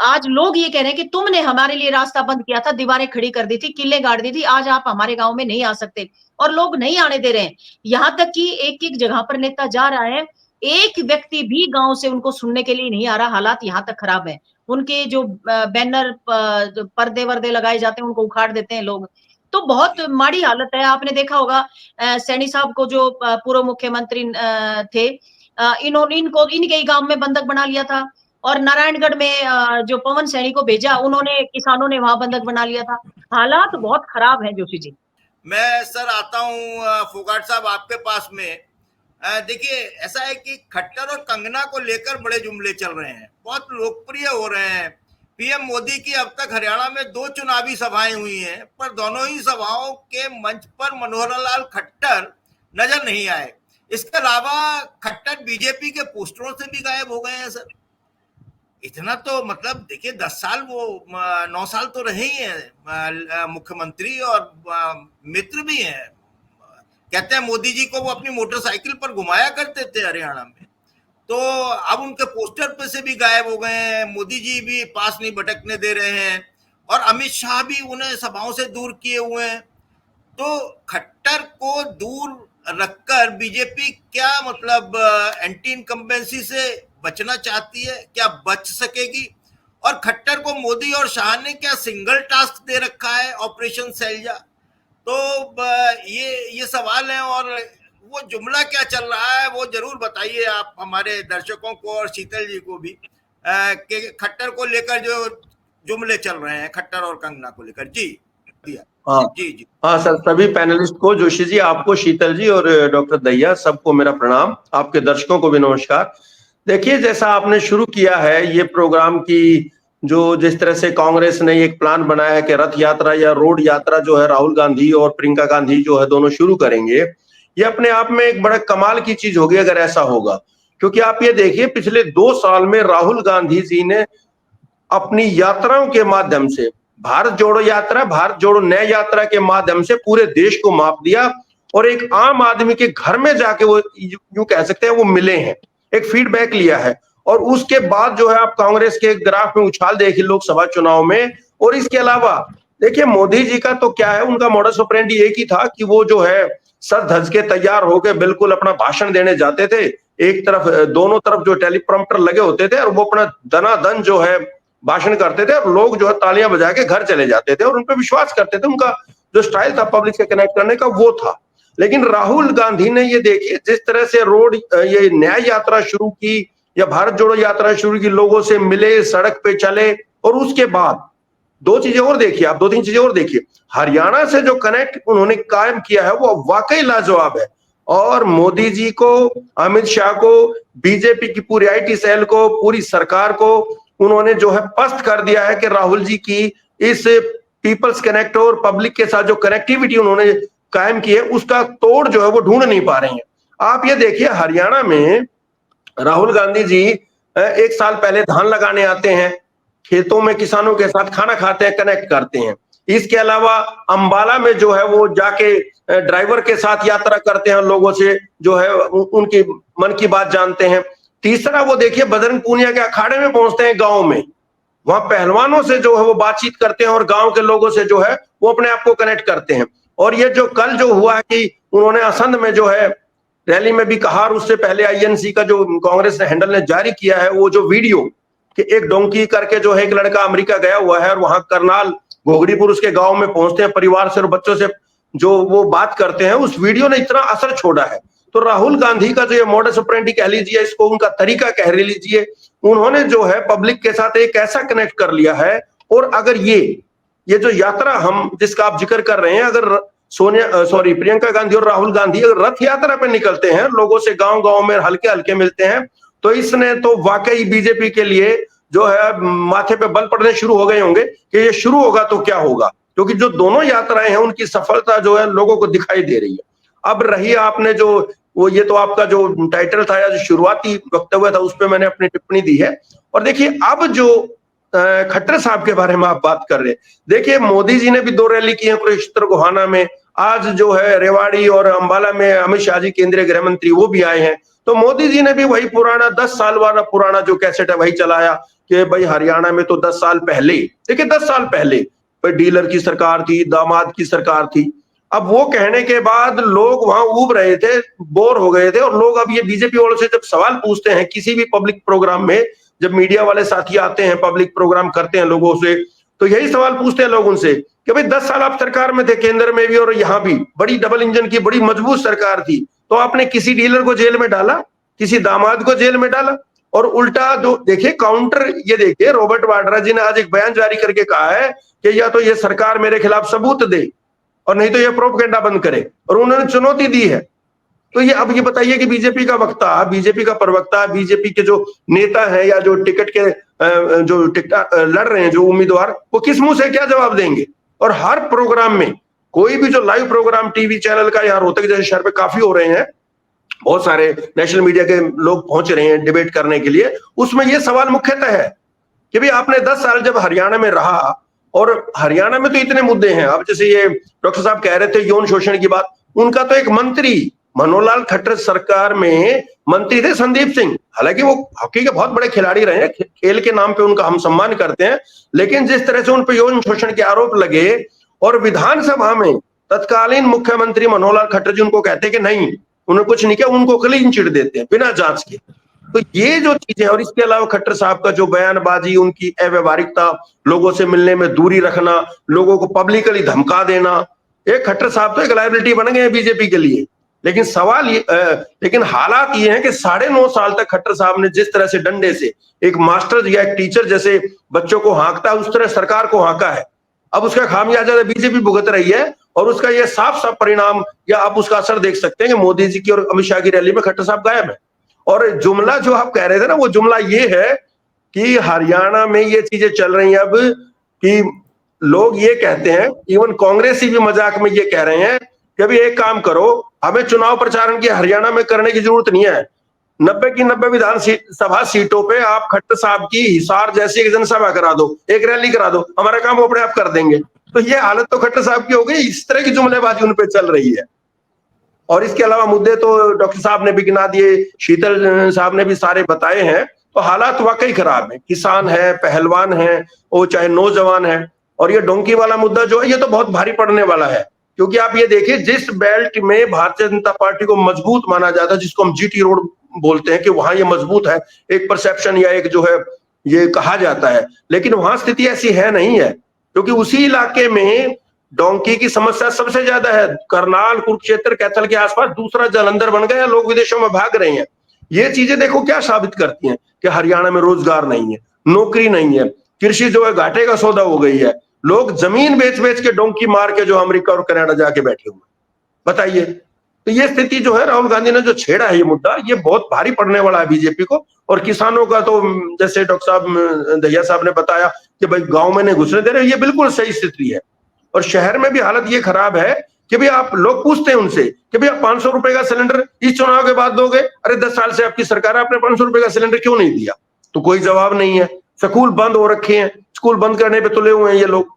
[SPEAKER 4] आज लोग ये कह रहे हैं कि तुमने हमारे लिए रास्ता बंद किया था, दीवारें खड़ी कर दी थी, किले गाड़ दी थी, आज आप हमारे गांव में नहीं आ सकते और लोग नहीं आने दे रहे हैं। यहां तक कि एक-एक जगह पर नेता जा रहा है, एक व्यक्ति भी गांव से उनको सुनने के लिए नहीं आ रहा, हालात यहां तक खराब है। उनके जो बैनर पर्दे-वर्दे लगाए जाते हैं उनको उखाड़ देते हैं लोग। तो बहुत माड़ी हालत है। आपने देखा होगा सैनी साहब को जो पूर्व मुख्यमंत्री थे इन्होंने इनको इनके ही गांव में बंधक बना लिया था और नारायणगढ़ में जो पवन सैनी को भेजा उन्होंने किसानों ने वहां बंधक बना लिया था। हालात बहुत खराब हैं जोशी जी।
[SPEAKER 2] मैं सर आता हूं फोगाट साहब आपके पास में। देखिए ऐसा है कि खट्टर और कंगना को लेकर बड़े जुमले चल रहे हैं, बहुत लोकप्रिय हो रहे हैं। पीएम मोदी की अब तक हरियाणा में 2 चुनावी सभाएं हुई हैं, पर दोनों ही सभाओं के मंच पर मनोहर लाल खट्टर नजर नहीं आए। इसके अलावा खट्टर बीजेपी के पोस्टरों से भी गायब हो गए हैं सर। इतना तो मतलब देखिए 10 साल वो 9 साल तो रहे ही हैं मुख्यमंत्री और मित्र भी हैं। कहते हैं मोदी जी को वो अपनी मोटरसाइकिल पर घुमाया करते थे हरियाणा में, तो अब उनके पोस्टर पे से भी गायब हो गए हैं। मोदी जी भी पास नहीं भटकने दे रहे हैं और अमित शाह भी उन्हें सभाओं से दूर किए हुए हैं। तो खट्टर को दूर रखकर बीजेपी क्या मतलब एंटी इनकम्बेंसी से बचना चाहती है, क्या बच सकेगी? और खट्टर को मोदी और शाह ने क्या सिंगल टास्क दे रखा है, ऑपरेशन सैलजा? तो ये सवाल है। और वो जुमला क्या चल रहा है वो जरूर बताइए आप हमारे दर्शकों को और शीतल जी को भी, कि खट्टर को लेकर जो जुमले चल रहे हैं, खट्टर और कंगना को लेकर। जी
[SPEAKER 5] हाँ
[SPEAKER 2] जी
[SPEAKER 5] हाँ सर, सभी पैनलिस्ट को, जोशी जी, आपको, शीतल जी और डॉक्टर दहिया, सबको मेरा प्रणाम। आपके दर्शकों को भी नमस्कार। देखिए, जैसा आपने शुरू किया है ये प्रोग्राम की, जो जिस तरह से कांग्रेस ने एक प्लान बनाया है कि रथ यात्रा या रोड यात्रा जो है राहुल गांधी और प्रियंका गांधी जो है दोनों शुरू करेंगे, ये अपने आप में एक बड़ा कमाल की चीज होगी अगर ऐसा होगा। क्योंकि आप ये देखिए, पिछले 2 साल में राहुल गांधी जी ने अपनी यात्राओं के माध्यम से, भारत जोड़ो यात्रा, भारत जोड़ो न्याय यात्रा के माध्यम से पूरे देश को माप दिया और एक आम आदमी के घर में जाके वो यूं कह सकते हैं वो मिले हैं, एक फीडबैक लिया है। और उसके बाद जो है आप कांग्रेस के ग्राफ में उछाल देखिए लोकसभा चुनाव में। और इसके अलावा देखिए, मोदी जी का तो क्या है, उनका मॉडस ऑपरेंडी एक ही था कि वो जो है सज धज के तैयार होके बिल्कुल अपना भाषण देने जाते थे। एक तरफ, दोनों तरफ जो टेलीप्रॉम्प्टर लगे होते थे और वो अपना दनादन जो है भाषण करते थे और लोग जो है तालियां बजा के घर चले जाते थे और उन पर विश्वास करते थे। उनका जो स्टाइल था पब्लिक से कनेक्ट करने का वो था। लेकिन राहुल गांधी ने ये देखिए जिस तरह से रोड ये न्याय यात्रा शुरू की या भारत जोड़ो यात्रा शुरू की, लोगों से मिले, सड़क पे चले, और उसके बाद 2 चीजें और देखिए आप, 2-3 चीजें और देखिए। हरियाणा से जो कनेक्ट उन्होंने कायम किया है वो वाकई लाजवाब है। और मोदी जी को, अमित शाह को, बीजेपी की पूरी IT सेल को, पूरी सरकार को उन्होंने जो है पस्त कर दिया है कि राहुल जी की इस पीपल्स कनेक्ट और पब्लिक के साथ जो कनेक्टिविटी उन्होंने कायम की है उसका तोड़ जो है वो ढूंढ नहीं पा रहे हैं। आप ये देखिए, हरियाणा में राहुल गांधी जी 1 साल पहले धान लगाने आते हैं, खेतों में किसानों के साथ खाना खाते हैं, कनेक्ट करते हैं। इसके अलावा अंबाला में जो है वो जाके ड्राइवर के साथ यात्रा करते हैं, लोगों से जो है उनकी मन की बात जानते हैं। तीसरा, वो देखिए बजरंग पूनिया के अखाड़े में पहुंचते हैं गांव में, वहां पहलवानों से जो है वो बातचीत करते हैं और गांव के लोगों से जो है वो अपने आप को कनेक्ट करते हैं। और ये जो कल जो हुआ कि उन्होंने असंध में जो है रैली में भी कहा, और उससे पहले INC का जो कांग्रेस हैंडल ने जारी किया है वो जो वीडियो कि एक डोंकी करके जो है एक लड़का अमेरिका गया हुआ है और वहां करनाल घोगड़ीपुर उसके गांव में पहुंचते हैं, परिवार से और बच्चों से जो वो बात करते हैं, उस वीडियो ने इतना असर छोड़ा है। तो राहुल गांधी का जो ये मॉडस ऑपरेंडी कह लीजिए, इसको उनका तरीका कह लीजिए, उन्होंने जो है पब्लिक के साथ एक ऐसा कनेक्ट कर लिया है। और अगर ये जो यात्रा हम जिसका आप जिक्र कर रहे हैं, अगर प्रियंका गांधी और राहुल गांधी अगर रथ यात्रा पे निकलते हैं, लोगों से गांव गांव में हल्के हल्के मिलते हैं, तो इसने तो वाकई बीजेपी के लिए जो है माथे पे बल पड़ने शुरू हो गए होंगे कि ये शुरू होगा तो क्या होगा। क्योंकि जो दोनों यात्राएं हैं उनकी सफलता जो है लोगों को दिखाई दे रही है। अब रही आपने जो वो, ये तो आपका जो टाइटल था या जो शुरुआती वक्तव्य था उस पर मैंने अपनी टिप्पणी दी है। और देखिए, अब जो खट्टर साहब के बारे में आप बात कर रहे हैं, देखिए मोदी जी ने भी 2 रैली की है, कुरुक्षेत्र गोहाना में, आज जो है रेवाड़ी और अंबाला में अमित शाह जी केंद्रीय गृह मंत्री वो भी आए हैं। तो मोदी जी ने भी वही पुराना 10 साल वाला पुराना जो कैसेट है वही चलाया कि भाई हरियाणा में तो 10 साल पहले, देखिए 10 साल पहले डीलर की सरकार थी, दामाद की सरकार थी। अब वो कहने के बाद लोग वहां ऊब रहे थे, बोर हो गए थे, और लोग अब ये बीजेपी वालों से जब सवाल पूछते हैं किसी भी पब्लिक प्रोग्राम में, जब मीडिया वाले साथी आते हैं पब्लिक प्रोग्राम करते हैं लोगों से, तो यही सवाल पूछते हैं लोग उनसे कि भाई 10 साल आप सरकार में थे, केंद्र में भी और यहाँ भी, बड़ी डबल इंजन की बड़ी मजबूत सरकार थी, तो आपने किसी डीलर को जेल में डाला, किसी दामाद को जेल में डाला? और उल्टा जो देखिए काउंटर, ये देखिए रॉबर्ट वाड्रा जी ने आज एक बयान जारी करके कहा है कि या तो ये सरकार मेरे खिलाफ सबूत दे और नहीं तो ये प्रोपेगेंडा बंद करे, और उन्होंने चुनौती दी है तो ये अब ये बताइए कि बीजेपी का वक्ता, बीजेपी का प्रवक्ता, बीजेपी के जो नेता है या जो टिकट के जो टिकट लड़ रहे हैं जो उम्मीदवार, वो किस मुंह से क्या जवाब देंगे? और हर प्रोग्राम में कोई भी जो लाइव प्रोग्राम टीवी चैनल का या रोहतक जैसे शहर पे काफी हो रहे हैं, बहुत सारे नेशनल मीडिया के लोग पहुंच रहे हैं डिबेट करने के लिए, उसमें ये सवाल मुख्यतः है कि भाई आपने 10 साल जब हरियाणा में रहा, और हरियाणा में तो इतने मुद्दे हैं, अब जैसे ये डॉक्टर साहब कह रहे थे यौन शोषण की बात, उनका तो एक मंत्री मनोहर लाल खट्टर सरकार में मंत्री थे संदीप सिंह, हालांकि वो हॉकी के बहुत बड़े खिलाड़ी रहे हैं, खेल के नाम पे उनका हम सम्मान करते हैं, लेकिन जिस तरह से उन पर यौन शोषण के आरोप लगे और विधानसभा में तत्कालीन मुख्यमंत्री मनोहर लाल खट्टर जी उनको कहते कि नहीं उन्होंने कुछ नहीं किया, उनको क्लीन चिट देते हैं बिना जांच के। तो ये जो चीजें, और इसके अलावा खट्टर साहब का जो बयानबाजी, उनकी अव्यवहारिकता, लोगों से मिलने में दूरी रखना, लोगों को पब्लिकली धमका देना, एक खट्टर साहब तो एक लायबिलिटी बन गए हैं बीजेपी के लिए। लेकिन सवाल ये लेकिन हालात ये हैं कि 9.5 साल तक खट्टर साहब ने जिस तरह से डंडे से एक मास्टर या एक टीचर जैसे बच्चों को हाँकता है, उस तरह सरकार को हाँका है। अब उसका खामियाजा बीजेपी भुगत रही है, और उसका ये साफ साफ परिणाम या आप उसका असर देख सकते हैं कि मोदी जी की और अमित शाह की रैली में खट्टर साहब गायब है। और जुमला जो आप कह रहे थे ना, वो जुमला ये है कि हरियाणा में ये चीजें चल रही हैं अब, कि लोग ये कहते हैं, इवन कांग्रेसी भी मजाक में ये कह रहे हैं कि अभी एक काम करो, हमें चुनाव प्रचारण की हरियाणा में करने की जरूरत नहीं है, 90 की 90 विधानसभा सीटों पे आप खट्टर साहब की हिसार जैसी एक जनसभा करा दो, एक रैली करा दो, हमारा काम वो अपने आप कर देंगे। तो ये हालत तो खट्टर साहब की हो गई, इस तरह की जुमलेबाजी उन पे चल रही है। और इसके अलावा मुद्दे तो डॉक्टर साहब ने भी गिना दिए, शीतल साहब ने भी सारे बताए हैं। तो हालात वाकई खराब है, किसान है, पहलवान है, वो चाहे नौजवान है। और ये डोंकी वाला मुद्दा जो है, ये तो बहुत भारी पड़ने वाला है, क्योंकि आप ये देखिए जिस बेल्ट में भारतीय जनता पार्टी को मजबूत माना जाता है, जिसको हम जीटी रोड बोलते हैं कि वहां ये मजबूत है, एक परसेप्शन या एक जो है ये कहा जाता है, लेकिन वहां स्थिति ऐसी है नहीं है, क्योंकि उसी इलाके में डोंकी की समस्या सबसे ज्यादा है। करनाल, कुरुक्षेत्र, कैथल के आसपास दूसरा जालंधर बन गया, लोग विदेशों में भाग रहे हैं। ये चीजें देखो क्या साबित करती हैं कि हरियाणा में रोजगार नहीं है, नौकरी नहीं है, कृषि जो है घाटे का सौदा हो गई है, लोग जमीन बेच बेच के डोंकी मार के जो अमेरिका और कनाडा जाके बैठे हुए, बताइए। तो ये स्थिति जो है, राहुल गांधी ने जो छेड़ा है ये मुद्दा, ये बहुत भारी पड़ने वाला है बीजेपी को। और किसानों का तो जैसे डॉक्टर साहब दहिया साहब ने बताया कि भाई गांव में नहीं घुसने दे रहे, ये बिल्कुल सही स्थिति है। और शहर में भी हालत ये खराब है कि भाई आप लोग पूछते हैं उनसे कि भाई आप 500 रुपए का सिलेंडर इस चुनाव के बाद दोगे? अरे 10 साल से आपकी सरकार है, आपने 500 रुपए का सिलेंडर क्यों नहीं दिया? तो कोई जवाब नहीं है। स्कूल बंद हो रखे हैं, स्कूल बंद करने पे तुले हुए हैं ये लोग।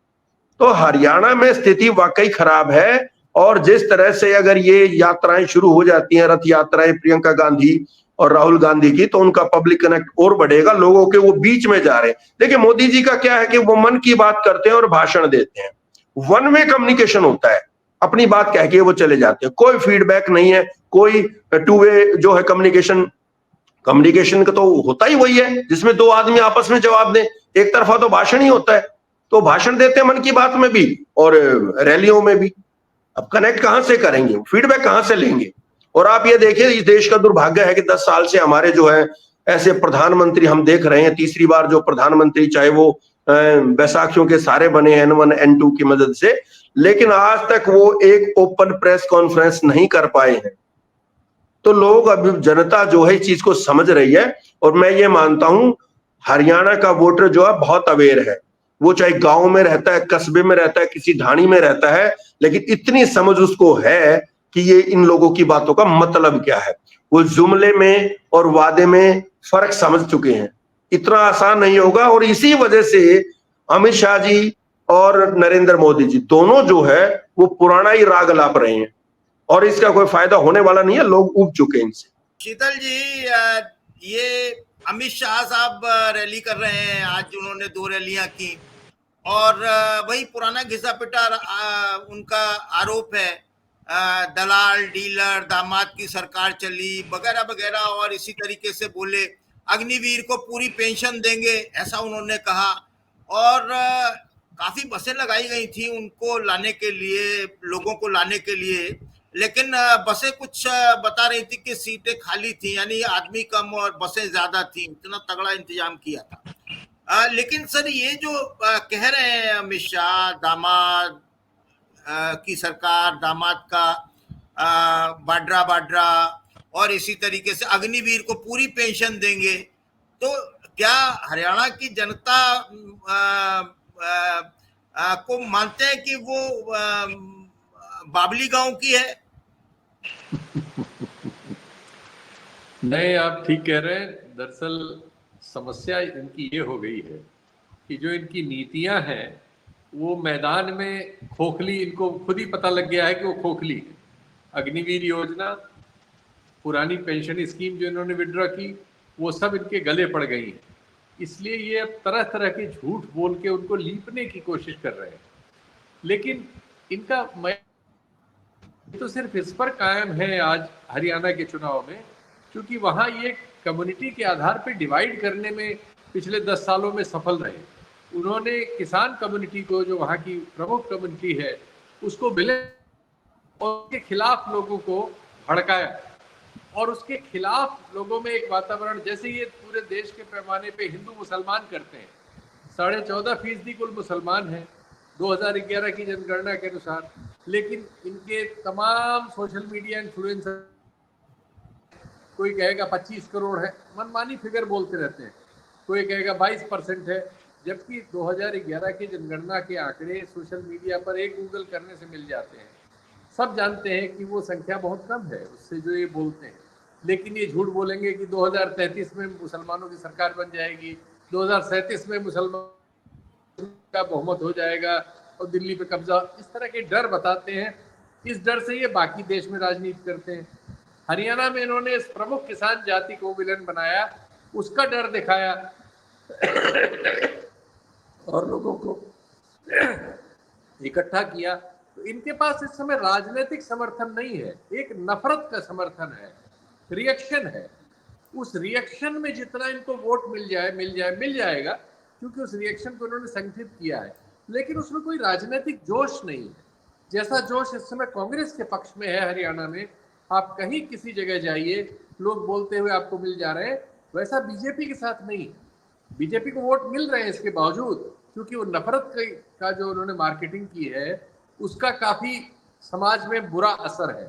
[SPEAKER 5] तो हरियाणा में स्थिति वाकई खराब है। और जिस तरह से अगर ये यात्राएं शुरू हो जाती हैं, रथ यात्राएं प्रियंका गांधी और राहुल गांधी की, तो उनका पब्लिक कनेक्ट और बढ़ेगा, लोगों के वो बीच में जा रहे हैं। देखिए मोदी जी का क्या है कि वो मन की बात करते हैं और भाषण देते हैं, वन वे कम्युनिकेशन होता है, अपनी बात कह के वो चले जाते हैं, कोई फीडबैक नहीं है, कोई टू वे जो है कम्युनिकेशन का तो होता ही वही है जिसमें दो आदमी आपस में जवाब दें, एक तरफा तो भाषण ही होता है। तो भाषण देते हैं मन की बात में भी और रैलियों में भी। अब कनेक्ट कहां से करेंगे, फीडबैक कहां से लेंगे? और आप ये देखिए, इस देश का दुर्भाग्य है कि 10 साल से हमारे जो है ऐसे प्रधानमंत्री हम देख रहे हैं, तीसरी बार जो प्रधानमंत्री, चाहे वो बैसाखियों के सारे बने हैं N1 N2 की मदद से, लेकिन आज तक वो एक ओपन प्रेस कॉन्फ्रेंस नहीं कर पाए हैं। तो लोग, अभी जनता जो है इस चीज को समझ रही है। और मैं ये मानता हूं हरियाणा का वोटर जो है बहुत अवेयर है, वो चाहे गांव में रहता है, कस्बे में रहता है, किसी ढाणी में रहता है, लेकिन इतनी समझ उसको है कि ये इन लोगों की बातों का मतलब क्या है। वो जुमले में और वादे में फर्क समझ चुके हैं, इतना आसान नहीं होगा। और इसी वजह से अमित शाह जी और नरेंद्र मोदी जी दोनों जो है वो पुराना ही राग लाप रहे हैं, और इसका कोई फायदा होने वाला नहीं है, लोग उब चुके हैं इनसे।
[SPEAKER 2] शीतल जी, ये अमित शाह साहब रैली कर रहे हैं, आज उन्होंने 2 रैलियां की, और वही पुराना घिसा पिटा उनका आरोप है, दलाल, डीलर, दामाद की सरकार चली वगैरह वगैरह। और इसी तरीके से बोले अग्निवीर को पूरी पेंशन देंगे, ऐसा उन्होंने कहा। और काफी बसें लगाई गई थी उनको लाने के लिए, लोगों को लाने के लिए, लेकिन बसें कुछ बता रही थी कि सीटें खाली थी, यानी आदमी कम और बसें ज्यादा थी, इतना तगड़ा इंतजाम किया था। लेकिन सर ये जो कह रहे हैं अमित शाह, दामाद की सरकार, दामाद का वाड्रा वाड्रा और इसी तरीके से अग्निवीर को पूरी पेंशन देंगे। तो क्या हरियाणा की जनता को मानते हैं कि वो बाबली गांव की है?
[SPEAKER 3] नहीं, आप ठीक कह रहे हैं। दरअसल समस्या इनकी ये हो गई है कि जो इनकी नीतियां हैं वो मैदान में खोखली, इनको खुद ही पता लग गया है कि वो खोखली है। अग्निवीर योजना, पुरानी पेंशन स्कीम जो इन्होंने विड्रॉ की, वो सब इनके गले पड़ गई है। इसलिए ये अब तरह तरह के झूठ बोल के उनको लीपने की कोशिश कर रहे हैं। लेकिन इनका तो सिर्फ इस पर कायम है आज हरियाणा के चुनाव में, क्योंकि वहां ये कम्युनिटी के आधार पर डिवाइड करने में पिछले 10 सालों में सफल रहे। उन्होंने किसान कम्युनिटी को, जो वहां की प्रमुख कम्युनिटी है, उसको मिले और उसके खिलाफ लोगों को भड़काया और उसके खिलाफ लोगों में एक वातावरण, जैसे ये पूरे देश के पैमाने पे हिंदू मुसलमान करते हैं। 14.5% कुल मुसलमान हैं 2011 की जनगणना के अनुसार, लेकिन इनके तमाम सोशल मीडिया इन्फ्लुएंसर, कोई कहेगा 25 करोड़ है, मनमानी फिगर बोलते रहते हैं, कोई कहेगा 22% है, जबकि 2011 की जनगणना के आंकड़े सोशल मीडिया पर एक गूगल करने से मिल जाते हैं। सब जानते हैं कि वो संख्या बहुत कम है उससे जो ये बोलते हैं। लेकिन ये झूठ बोलेंगे कि 2033 में मुसलमानों की सरकार बन जाएगी, 2037 में मुसलमान का बहुमत हो जाएगा और दिल्ली पे कब्जा, इस तरह के डर बताते हैं। इस डर से ये बाकी देश में राजनीति करते हैं। हरियाणा में इन्होंने इस प्रमुख किसान जाति को विलन बनाया, उसका डर दिखाया और लोगों को इकट्ठा किया। तो इनके पास इस समय राजनीतिक समर्थन नहीं है, एक नफरत का समर्थन है, रिएक्शन है। उस रिएक्शन में जितना इनको वोट मिल जाएगा, क्योंकि उस रिएक्शन को उन्होंने संगठित किया है, लेकिन उसमें कोई राजनीतिक जोश नहीं है। जैसा जोश इस समय कांग्रेस के पक्ष में है हरियाणा में, आप कहीं किसी जगह जाइए, लोग बोलते हुए आपको मिल जा रहे हैं, वैसा बीजेपी के साथ नहीं है। बीजेपी को वोट मिल रहे हैं इसके बावजूद, क्योंकि वो नफरत का जो उन्होंने मार्केटिंग की है उसका काफी समाज में बुरा असर है।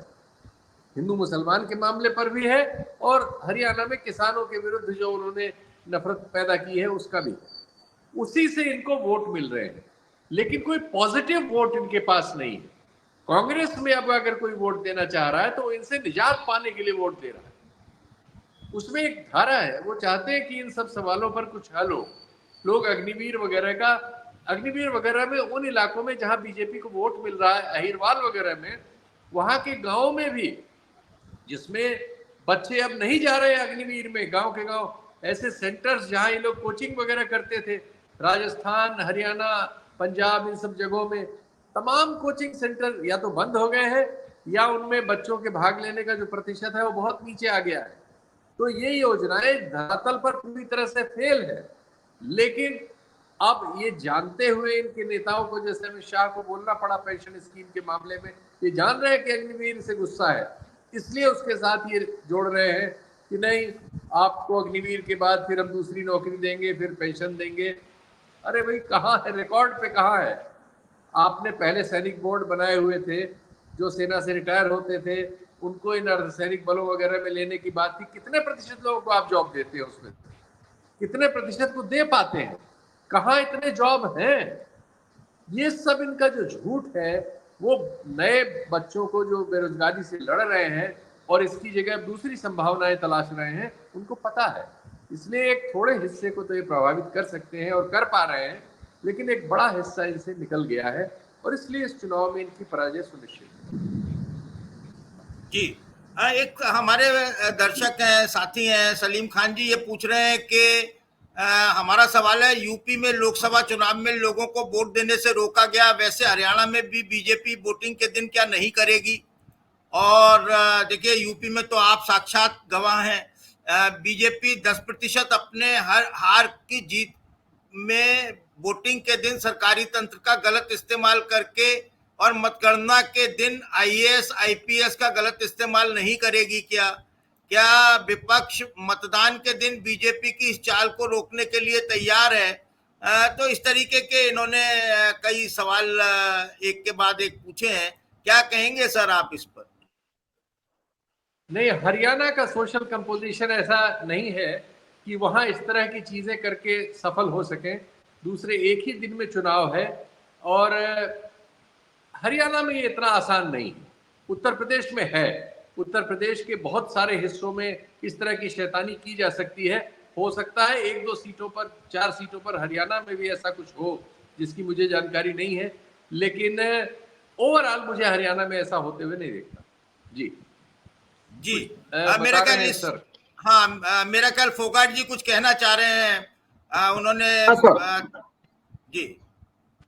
[SPEAKER 3] हिंदू मुसलमान के मामले पर भी है और हरियाणा में किसानों के विरुद्ध जो उन्होंने नफरत पैदा की है उसका भी, उसी से इनको वोट मिल रहे हैं। लेकिन कोई पॉजिटिव वोट इनके पास नहीं है। कांग्रेस में अब अगर कोई वोट देना चाह रहा है तो इनसे निजात पाने के लिए वोट दे रहा है। उसमें एक धारा है, वो चाहते हैं कि इन सब सवालों पर कुछ हल हो। लोग अग्निवीर वगैरह में उन इलाकों में जहां बीजेपी को वोट मिल रहा है, अहिरवाल वगैरह में, वहां के गांव में भी, जिसमें बच्चे अब नहीं जा रहे हैं अग्निवीर में, गांव के गांव ऐसे सेंटर्स जहां ये लोग कोचिंग वगैरह करते थे, राजस्थान, हरियाणा, पंजाब, इन सब जगहों में तमाम कोचिंग सेंटर या तो बंद हो गए हैं या उनमें बच्चों के भाग लेने का जो प्रतिशत है वो बहुत नीचे आ गया है। तो ये योजनाएं धरातल पर पूरी तरह से फेल है। लेकिन अब ये जानते हुए इनके नेताओं को, जैसे अमित शाह को बोलना पड़ा पेंशन स्कीम के मामले में, ये जान रहे हैं कि अग्निवीर से गुस्सा है, इसलिए उसके साथ ये जोड़ रहे हैं कि नहीं, आपको अग्निवीर के बाद फिर हम दूसरी नौकरी देंगे, फिर पेंशन देंगे। अरे भाई, कहाँ है रिकॉर्ड पे, कहाँ है? आपने पहले सैनिक बोर्ड बनाए हुए थे, जो सेना से रिटायर होते थे उनको इन अर्धसैनिक बलों वगैरह में लेने की बात थी। कितने प्रतिशत लोगों को आप जॉब देते हैं उसमें? कितने प्रतिशत को दे पाते हैं? कहाँ इतने जॉब हैं? ये सब इनका जो झूठ है, वो नए बच्चों को जो बेरोजगारी से लड़ रहे हैं और इसकी जगह दूसरी संभावनाएं तलाश रहे हैं, उनको पता है। इसलिए एक थोड़े हिस्से को तो ये प्रभावित कर सकते हैं और कर पा रहे हैं, लेकिन एक बड़ा हिस्सा इनसे निकल गया है और इसलिए इस चुनाव में इनकी पराजय सुनिश्चित है।
[SPEAKER 2] जी, एक हमारे दर्शक हैं, साथी हैं, सलीम खान जी, ये पूछ रहे हैं कि हमारा सवाल है, यूपी में लोकसभा चुनाव में लोगों को वोट देने से रोका गया, वैसे हरियाणा में भी बीजेपी वोटिंग के दिन क्या नहीं करेगी? और देखिए, यूपी में तो आप साक्षात गवाह हैं। बीजेपी 10% अपने हर हार की जीत में वोटिंग के दिन सरकारी तंत्र का गलत इस्तेमाल करके और मतगणना के दिन आईएएस आईपीएस का गलत इस्तेमाल नहीं करेगी क्या? क्या विपक्ष मतदान के दिन बीजेपी की इस चाल को रोकने के लिए तैयार है? तो इस तरीके के इन्होंने कई सवाल एक के बाद एक पूछे हैं। क्या कहेंगे सर आप इस पर?
[SPEAKER 3] नहीं, हरियाणा का सोशल कंपोजिशन ऐसा नहीं है कि वहां इस तरह की चीजें करके सफल हो सके। दूसरे, एक ही दिन में चुनाव है और हरियाणा में ये इतना आसान नहीं है। उत्तर प्रदेश में है, उत्तर प्रदेश के बहुत सारे हिस्सों में इस तरह की शैतानी की जा सकती है। हो सकता है 1-2 सीटों पर, 4 सीटों पर हरियाणा में भी ऐसा कुछ हो जिसकी मुझे जानकारी नहीं है, लेकिन ओवरऑल मुझे हरियाणा में ऐसा होते हुए नहीं देखता। जी
[SPEAKER 2] जी,
[SPEAKER 3] मेरा ख्याल सर।
[SPEAKER 2] हाँ, मेरा ख्याल फोगाट जी कुछ कहना चाह रहे हैं। उन्होंने जी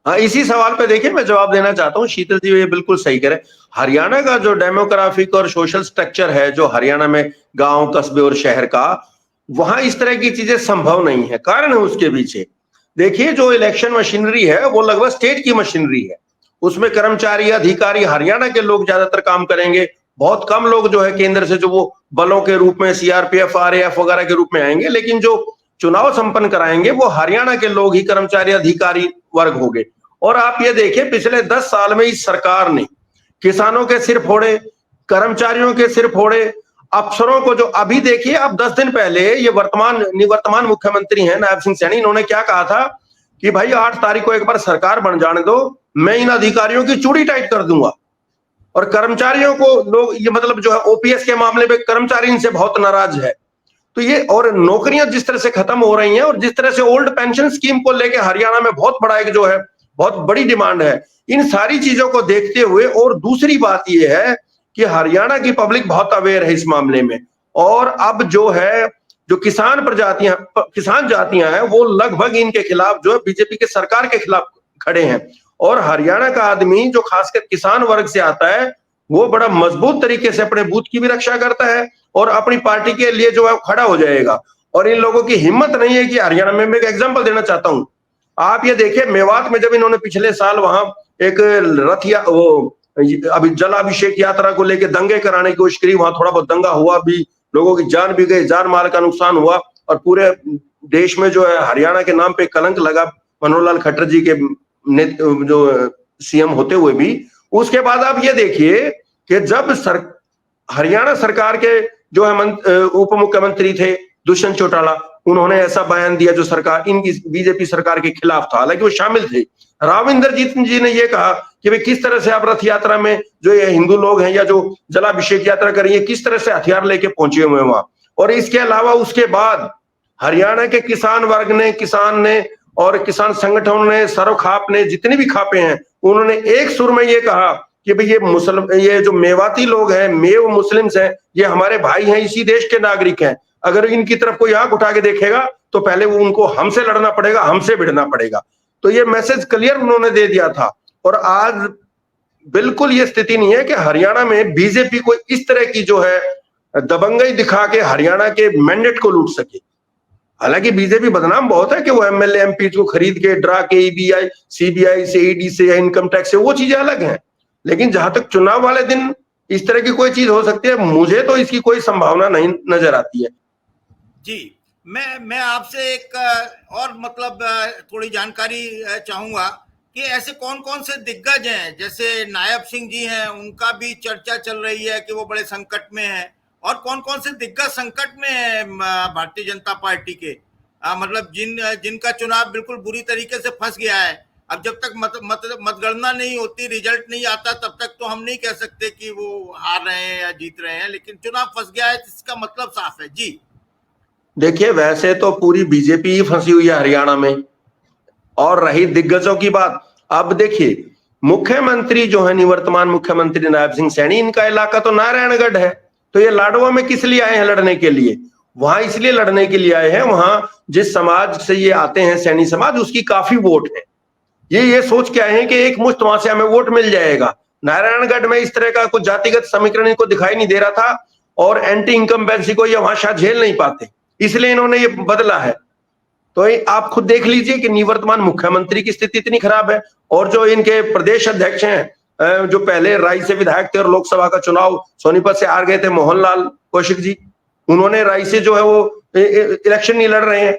[SPEAKER 5] हाँ, इसी सवाल पे देखिए मैं जवाब देना चाहता हूँ। शीतल जी ये बिल्कुल सही कह रहे हैं। हरियाणा का जो डेमोग्राफिक और सोशल स्ट्रक्चर है, जो हरियाणा में गांव, कस्बे और शहर का, वहां इस तरह की चीजें संभव नहीं है। कारण है उसके पीछे, देखिए जो इलेक्शन मशीनरी है वो लगभग स्टेट की मशीनरी है। उसमें कर्मचारी, अधिकारी हरियाणा के लोग ज्यादातर काम करेंगे। बहुत कम लोग जो है केंद्र से जो वो बलों के रूप में सीआरपीएफ, आरएएफ वगैरह के रूप में आएंगे, लेकिन जो चुनाव संपन्न कराएंगे वो हरियाणा के लोग ही, कर्मचारी, अधिकारी वर्ग होंगे। और आप ये देखिए पिछले 10 साल में इस सरकार ने किसानों के सिर फोड़े, कर्मचारियों के सिर फोड़े, अफसरों को जो अभी देखिए, अब 10 दिन पहले ये निवर्तमान मुख्यमंत्री हैं नायब सिंह सैनी, इन्होंने क्या कहा था कि भाई 8 तारीख को एक बार सरकार बन जाने दो, मैं इन अधिकारियों की चूड़ी टाइट कर दूंगा। और कर्मचारियों को लोग, ये मतलब जो है ओपीएस के मामले में कर्मचारी इनसे बहुत नाराज है। तो ये, और नौकरियां जिस तरह से खत्म हो रही हैं और जिस तरह से ओल्ड पेंशन स्कीम को लेके हरियाणा में बहुत बड़ा एक जो है बहुत बड़ी डिमांड है, इन सारी चीजों को देखते हुए, और दूसरी बात यह है कि हरियाणा की पब्लिक बहुत अवेयर है इस मामले में। और अब जो है जो किसान जातियां हैं वो लगभग इनके खिलाफ जो है बीजेपी के सरकार के खिलाफ खड़े हैं। और हरियाणा का आदमी जो खासकर किसान वर्ग से आता है वो बड़ा मजबूत तरीके से अपने बूथ की भी रक्षा करता है और अपनी पार्टी के लिए जो है खड़ा हो जाएगा। और इन लोगों की हिम्मत नहीं है कि हरियाणा में, मैं एक एग्जांपल देना चाहता हूं, आप ये देखिए मेवात में जब इन्होंने पिछले साल वहां एक अभी जलाभिषेक यात्रा को लेकर दंगे कराने की कोशिश करी, वहां थोड़ा बहुत दंगा हुआ भी, लोगों की जान भी गई, जान माल का नुकसान हुआ, और पूरे देश में जो है हरियाणा के नाम पे कलंक लगा मनोहर लाल खट्टर जी के जो सीएम होते हुए भी। उसके बाद आप ये देखिए कि जब हरियाणा सरकार के जो है उप मुख्यमंत्री थे दुष्यंत चौटाला, उन्होंने ऐसा बयान दिया जो सरकार, इनकी बीजेपी सरकार के खिलाफ था, हालांकि वो शामिल थे। राव इंद्रजीत जी ने ये कहा कि भाई किस तरह से आप रथ यात्रा में जो ये हिंदू लोग हैं या जो जलाभिषेक यात्रा करेंगे, किस तरह से हथियार लेके पहुंचे हुए वहां। और इसके अलावा उसके बाद हरियाणा के किसान वर्ग ने, किसान ने और किसान संगठनों ने, सरोखाप ने, जितने भी खापे हैं, उन्होंने एक सुर में ये कहा कि भाई ये जो मेवाती लोग हैं, मेव मुस्लिम्स हैं, ये हमारे भाई हैं, इसी देश के नागरिक हैं। अगर इनकी तरफ कोई आंख उठा के देखेगा तो पहले वो उनको हमसे लड़ना पड़ेगा, हमसे भिड़ना पड़ेगा। तो ये मैसेज क्लियर उन्होंने दे दिया था। और आज बिल्कुल ये स्थिति नहीं है कि हरियाणा में बीजेपी कोई इस तरह की जो है दबंगई दिखा के हरियाणा के मैंडेट को लूट सके। हालांकि बीजेपी बदनाम बहुत है कि वो एमएलए एमपी को खरीद के डरा के ईबीआई, सीबीआई से, ईडी से या इनकम टैक्स से, वो चीजें अलग हैं। लेकिन जहां तक चुनाव वाले दिन इस तरह की कोई चीज हो सकती है, मुझे तो इसकी कोई संभावना नहीं नजर आती है।
[SPEAKER 2] जी, मैं आपसे एक और मतलब थोड़ी जानकारी चाहूंगा कि ऐसे कौन कौन से दिग्गज हैं, जैसे नायब सिंह जी हैं, उनका भी चर्चा चल रही है कि वो बड़े संकट में हैं, और कौन कौन से दिग्गज संकट में है भारतीय जनता पार्टी के, मतलब जिनका चुनाव बिल्कुल बुरी तरीके से फंस गया है। अब जब तक मतगणना नहीं होती, रिजल्ट नहीं आता, तब तक तो हम नहीं कह सकते कि वो हार रहे हैं या जीत रहे हैं, लेकिन चुनाव फंस गया है, इसका मतलब साफ है। जी
[SPEAKER 5] देखिए, वैसे तो पूरी बीजेपी ही फंसी हुई है हरियाणा में। और रही दिग्गजों की बात, अब देखिए मुख्यमंत्री जो है निवर्तमान मुख्यमंत्री नायब सिंह सैनी, इनका इलाका तो नारायणगढ़ है। तो ये लाडवा में किस लिए आए हैं लड़ने के लिए? वहां इसलिए लड़ने के लिए आए हैं, वहां जिस समाज से ये आते हैं, सैनी समाज, उसकी काफी वोट है। ये सोच के आए हैं कि एक मुश्त वहां से हमें वोट मिल जाएगा। नारायणगढ़ में इस तरह का कुछ जातिगत समीकरण इनको दिखाई नहीं दे रहा था, और एंटी इनकम्बेंसी को ये वहां शायद झेल नहीं पाते, इसलिए इन्होंने ये बदला है। तो आप खुद देख लीजिए कि निवर्तमान मुख्यमंत्री की स्थिति इतनी खराब है, और जो इनके प्रदेश अध्यक्ष हैं, जो पहले राई से विधायक थे और लोकसभा का चुनाव सोनीपत से हार गए थे, मोहनलाल कौशिक जी, उन्होंने राई से जो है वो इलेक्शन नहीं लड़ रहे हैं।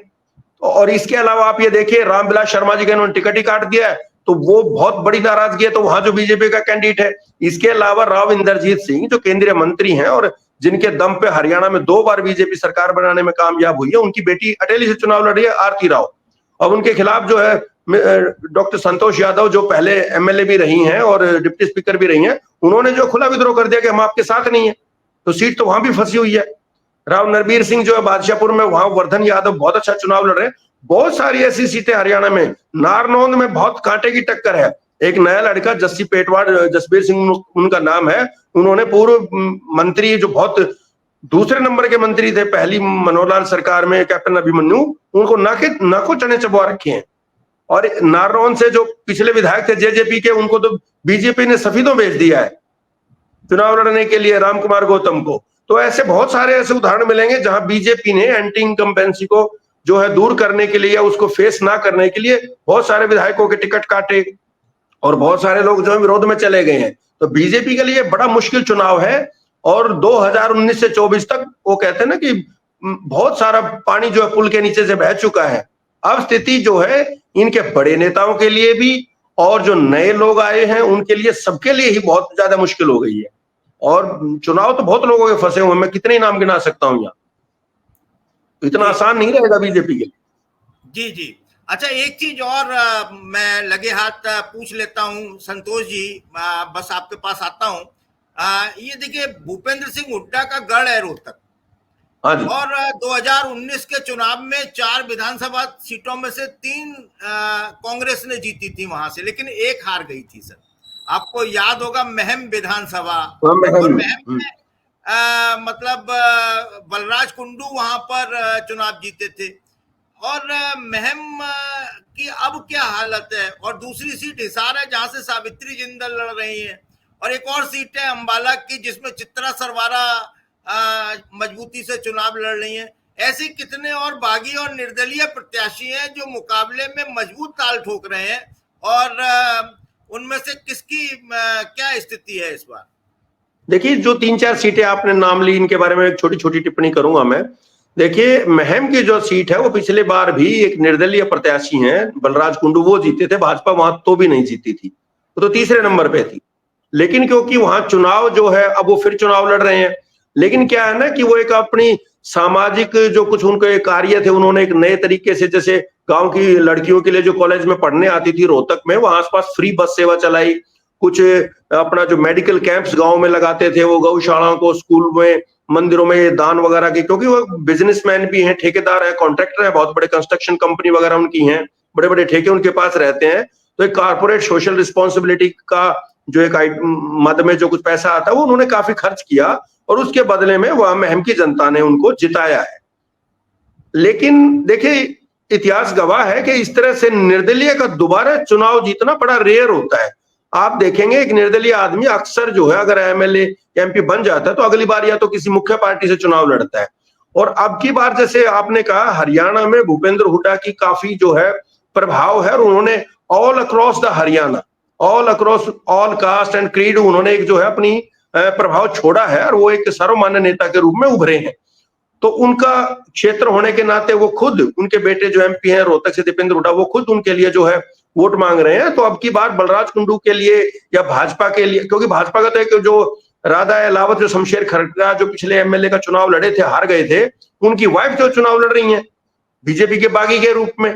[SPEAKER 5] और इसके अलावा आप ये देखिए रामविलास शर्मा जी का इन्होंने टिकट ही काट दिया है, तो वो बहुत बड़ी नाराजगी है, तो वहां जो बीजेपी का कैंडिडेट है। इसके अलावा राव इंद्रजीत सिंह जो केंद्रीय मंत्री हैं और जिनके दम पे हरियाणा में 2 बार बीजेपी सरकार बनाने में कामयाब हुई है, उनकी बेटी अटेली से चुनाव लड़ रही है, आरती राव। अब उनके खिलाफ जो है डॉक्टर संतोष यादव, जो पहले एमएलए भी रही हैं और डिप्टी स्पीकर भी रही हैं, उन्होंने जो खुला विद्रोह कर दिया कि हम आपके साथ नहीं है, तो सीट तो वहां भी फंसी हुई है। राव नरबीर सिंह जो है बादशाहपुर में, वहां वर्धन यादव बहुत अच्छा चुनाव लड़ रहे हैं। बहुत सारी ऐसी सीटें हरियाणा में, नारनौंद में बहुत कांटे की टक्कर है। एक नया लड़का जस्सी पेटवाड़, जसबीर सिंह उनका नाम है, उन्होंने पूर्व मंत्री जो बहुत दूसरे नंबर के मंत्री थे पहली मनोहर लाल सरकार में, कैप्टन अभिमन्यु, उनको नाको चने चबवा रखे हैं। और नारनौंद से जो पिछले विधायक थे जेजेपी के, उनको तो बीजेपी ने सफीदों भेज दिया है चुनाव लड़ने के लिए, राम कुमार गौतम को। तो ऐसे बहुत सारे ऐसे उदाहरण मिलेंगे जहां बीजेपी ने एंटी इनकम्बेंसी को जो है दूर करने के लिए या उसको फेस ना करने के लिए बहुत सारे विधायकों के टिकट काटे और बहुत सारे लोग जो है विरोध में चले गए हैं। तो बीजेपी के लिए बड़ा मुश्किल चुनाव है। और 2019 से 24 तक वो कहते हैं ना कि बहुत सारा पानी जो है पुल के नीचे से बह चुका है। अब स्थिति जो है इनके बड़े नेताओं के लिए भी और जो नए लोग आए हैं उनके लिए, सबके लिए ही बहुत ज्यादा मुश्किल हो गई है। और चुनाव तो बहुत लोगों के फंसे हुए, मैं कितने नाम गिना सकता हूं यहाँ, इतना आसान नहीं रहेगा बीजेपी के लिए।
[SPEAKER 2] जी जी। अच्छा, एक चीज और मैं लगे हाथ पूछ लेता हूं संतोष जी, बस आपके पास आता हूं। ये देखिए, भूपेंद्र सिंह हुड्डा का गढ़ है रोहतक,
[SPEAKER 5] हाँ जी।
[SPEAKER 2] और 2019 के चुनाव में 4 विधानसभा सीटों में से 3 कांग्रेस ने जीती थी वहां से, लेकिन 1 हार गई थी सर। आपको याद होगा, महम विधानसभा, और महम में मतलब बलराज कुंडू वहां पर चुनाव जीते थे। और महम की अब क्या हालत है। और दूसरी सीट हिसार है जहां से सावित्री जिंदल लड़ रही है, और एक और सीट है अंबाला की जिसमें चित्रा सरवारा मजबूती से चुनाव लड़ रही हैं। ऐसे कितने और बागी और निर्दलीय प्रत्याशी हैं जो मुकाबले में मजबूत ताल ठोक रहे हैं, और उनमें से किसकी क्या स्थिति है इस बार?
[SPEAKER 5] देखिए, जो 3-4 सीटें आपने नाम ली, इनके बारे में एक छोटी छोटी टिप्पणी करूंगा मैं। देखिए, महम की जो सीट है वो पिछले बार भी एक निर्दलीय प्रत्याशी हैं बलराज कुंडू, वो जीते थे। भाजपा वहां तो भी नहीं जीती थी, वो तो तीसरे नंबर पे थी। लेकिन क्योंकि वहां चुनाव जो है, अब वो फिर चुनाव लड़ रहे हैं। लेकिन क्या है ना कि वो एक अपनी सामाजिक जो कुछ उनके कार्य थे, उन्होंने एक नए तरीके से, जैसे गांव की लड़कियों के लिए जो कॉलेज में पढ़ने आती थी रोहतक में, वहां आसपास फ्री बस सेवा चलाई। कुछ अपना जो मेडिकल कैंप्स गांव में लगाते थे, वो गौशालाओं को, स्कूल में, मंदिरों में दान वगैरह के, क्योंकि वो बिजनेसमैन भी हैं, ठेकेदार है, कॉन्ट्रैक्टर है, बहुत बड़े कंस्ट्रक्शन कंपनी वगैरह उनकी हैं, बड़े बड़े ठेके उनके पास रहते हैं। तो एक कारपोरेट सोशल रिस्पॉन्सिबिलिटी का जो एक मद में जो कुछ पैसा आता है वो उन्होंने काफी खर्च किया, और उसके बदले में वहां महम की जनता ने उनको जिताया है। लेकिन देखिए, इतिहास गवाह है कि इस तरह से निर्दलीय का दोबारा चुनाव जीतना बड़ा रेयर होता है। आप देखेंगे एक निर्दलीय आदमी अक्सर जो है, अगर एमएलए एमपी बन जाता है तो अगली बार या तो किसी मुख्य पार्टी से चुनाव लड़ता है। और अब की बार जैसे आपने कहा, हरियाणा में भूपेंद्र हुड्डा की काफी जो है प्रभाव है, और उन्होंने all across the Haryana, all across all cast and creed, उन्होंने एक जो है अपनी प्रभाव छोड़ा है, और वो एक सर्वमान्य नेता के रूप में उभरे हैं। तो उनका क्षेत्र होने के नाते वो खुद, उनके बेटे जो एमपी हैं रोहतक से दीपेंद्र हुड्डा, वो खुद उनके लिए जो है वोट मांग रहे हैं। तो अब की बार बलराज कुंडू के लिए या भाजपा के लिए, क्योंकि भाजपा का तो एक जो राधा अहलावत, जो शमशेर खरगरा, जो पिछले एमएलए का चुनाव लड़े थे, हार गए थे, उनकी वाइफ जो चुनाव लड़ रही हैं बीजेपी के बागी के रूप में।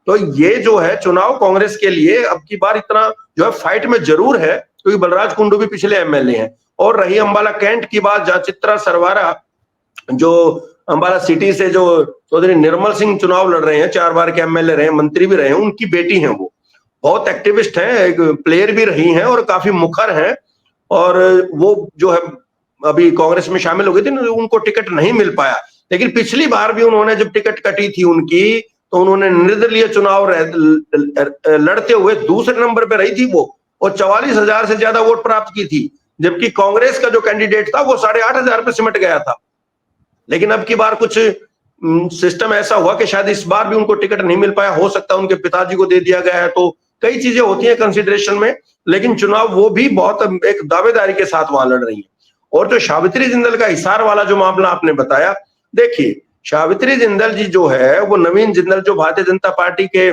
[SPEAKER 5] तो ये जो है चुनाव कांग्रेस के लिए अब की बार इतना जो है फाइट में जरूर है, क्योंकि बलराज कुंडू भी पिछले एमएलए हैं। और रही अंबाला कैंट की बात, जहां चित्रा सरवारा जो अंबाला सिटी से जो चौधरी निर्मल सिंह चुनाव लड़ रहे हैं, 4 बार के एमएलए रहे, मंत्री भी रहे हैं, उनकी बेटी हैं, वो बहुत एक्टिविस्ट हैं, एक प्लेयर भी रही हैं और काफी मुखर हैं। और वो जो है अभी कांग्रेस में शामिल हो गई थी, उनको टिकट नहीं मिल पाया। लेकिन पिछली बार भी उन्होंने जब टिकट कटी थी उनकी, तो उन्होंने निर्दलीय चुनाव लड़ते हुए दूसरे नंबर पे रही थी वो, और 44,000 से ज्यादा वोट प्राप्त की थी। जबकि कांग्रेस का जो कैंडिडेट था वो 8,500 पे सिमट गया था। लेकिन अब की बार कुछ सिस्टम ऐसा हुआ कि शायद इस बार भी उनको टिकट नहीं मिल पाया। हो सकता है उनके पिताजी को दे दिया गया है, तो कई चीजें होती हैं कंसिडरेशन में। लेकिन चुनाव वो भी बहुत एक दावेदारी के साथ वहां लड़ रही है। और जो सावित्री जिंदल का हिसार वाला जो मामला आपने बताया, देखिए सावित्री जिंदल जी जो है, वो नवीन जिंदल जो भारतीय जनता पार्टी के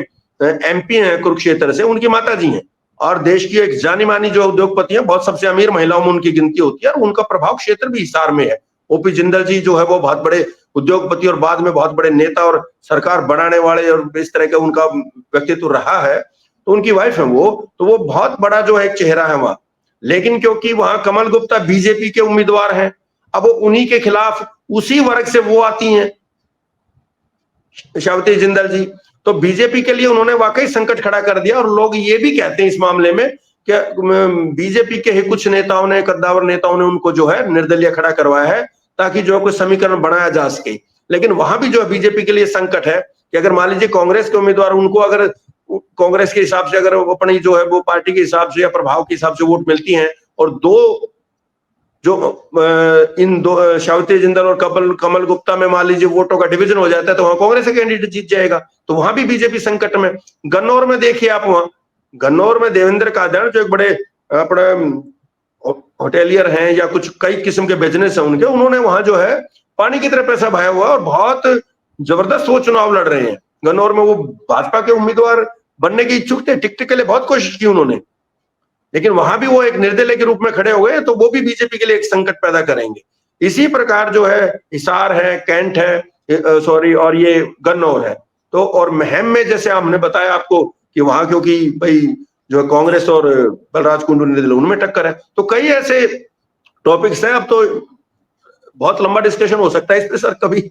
[SPEAKER 5] एमपी हैं कुरुक्षेत्र से, उनकी माता जी हैं। और देश की एक जानी मानी जो उद्योगपति हैं, बहुत सबसे अमीर महिलाओं में उनकी गिनती होती है, और उनका प्रभाव क्षेत्र भी हिसार में है। ओपी जिंदल जी जो है वो बहुत बड़े उद्योगपति और बाद में बहुत बड़े नेता और सरकार बनाने वाले और इस तरह का उनका व्यक्तित्व रहा है। तो उनकी वाइफ है वो, तो वो बहुत बड़ा जो है एक चेहरा है वहां। लेकिन क्योंकि वहां कमल गुप्ता बीजेपी के उम्मीदवार हैं, अब वो उन्हीं के खिलाफ, उसी वर्ग से वो आती हैं श्रावती जिंदल जी, तो बीजेपी के लिए उन्होंने वाकई संकट खड़ा कर दिया। और लोग ये भी कहते हैं इस मामले में कि बीजेपी के ही कुछ नेताओं ने, कद्दावर नेताओं ने उनको जो है निर्दलीय खड़ा करवाया है, ताकि जो है कोई समीकरण बनाया जा सके। लेकिन वहां भी जो है बीजेपी के लिए संकट है कि अगर मान लीजिए कांग्रेस के उम्मीदवार, उनको अगर कांग्रेस के हिसाब से, अगर अपनी जो है वो पार्टी के हिसाब से या प्रभाव के हिसाब से वोट मिलती हैं, और दो जो इन दो श्रावती जिंदल और कमल गुप्ता में मान लीजिए वोटों का डिवीजन हो जाता है, तो वहां कांग्रेस का कैंडिडेट जीत जाएगा। तो वहां भी बीजेपी संकट में। गन्नौर में देखिए आप, वहां गन्नौर में देवेंद्र कादयान जो एक बड़े अपने होटेलियर हैं या कुछ कई किस्म के बिजनेस है उनके, उन्होंने वहां जो है पानी की तरह पैसा बहाया हुआ और बहुत जबरदस्त वो चुनाव लड़ रहे हैं। गन्नौर में वो भाजपा के उम्मीदवार बनने के इच्छुक थे, टिकट के लिए बहुत कोशिश की उन्होंने, लेकिन वहां भी वो एक निर्दलीय के रूप में खड़े हुए, तो वो भी बीजेपी के लिए एक संकट पैदा करेंगे। इसी प्रकार जो है हिसार है, कैंट है, सॉरी, और ये गन्नौर है। तो और महम में जैसे हमने बताया आपको कि वहां क्योंकि भाई जो है कांग्रेस और बलराज कुंडू निर्दलीय उनमें टक्कर है। तो कई ऐसे टॉपिक्स हैं, अब तो बहुत लंबा डिस्कशन हो सकता है इस पे सर कभी।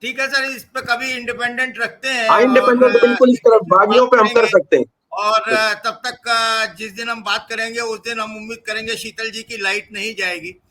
[SPEAKER 2] ठीक है सर, इस पे कभी इंडिपेंडेंट रखते हैं।
[SPEAKER 5] इंडिपेंडेंट बिल्कुल इस तरह बागियों पे हम कर सकते हैं।
[SPEAKER 2] और तब तक जिस दिन हम बात करेंगे उस दिन हम उम्मीद करेंगे शीतल जी की लाइट नहीं जाएगी।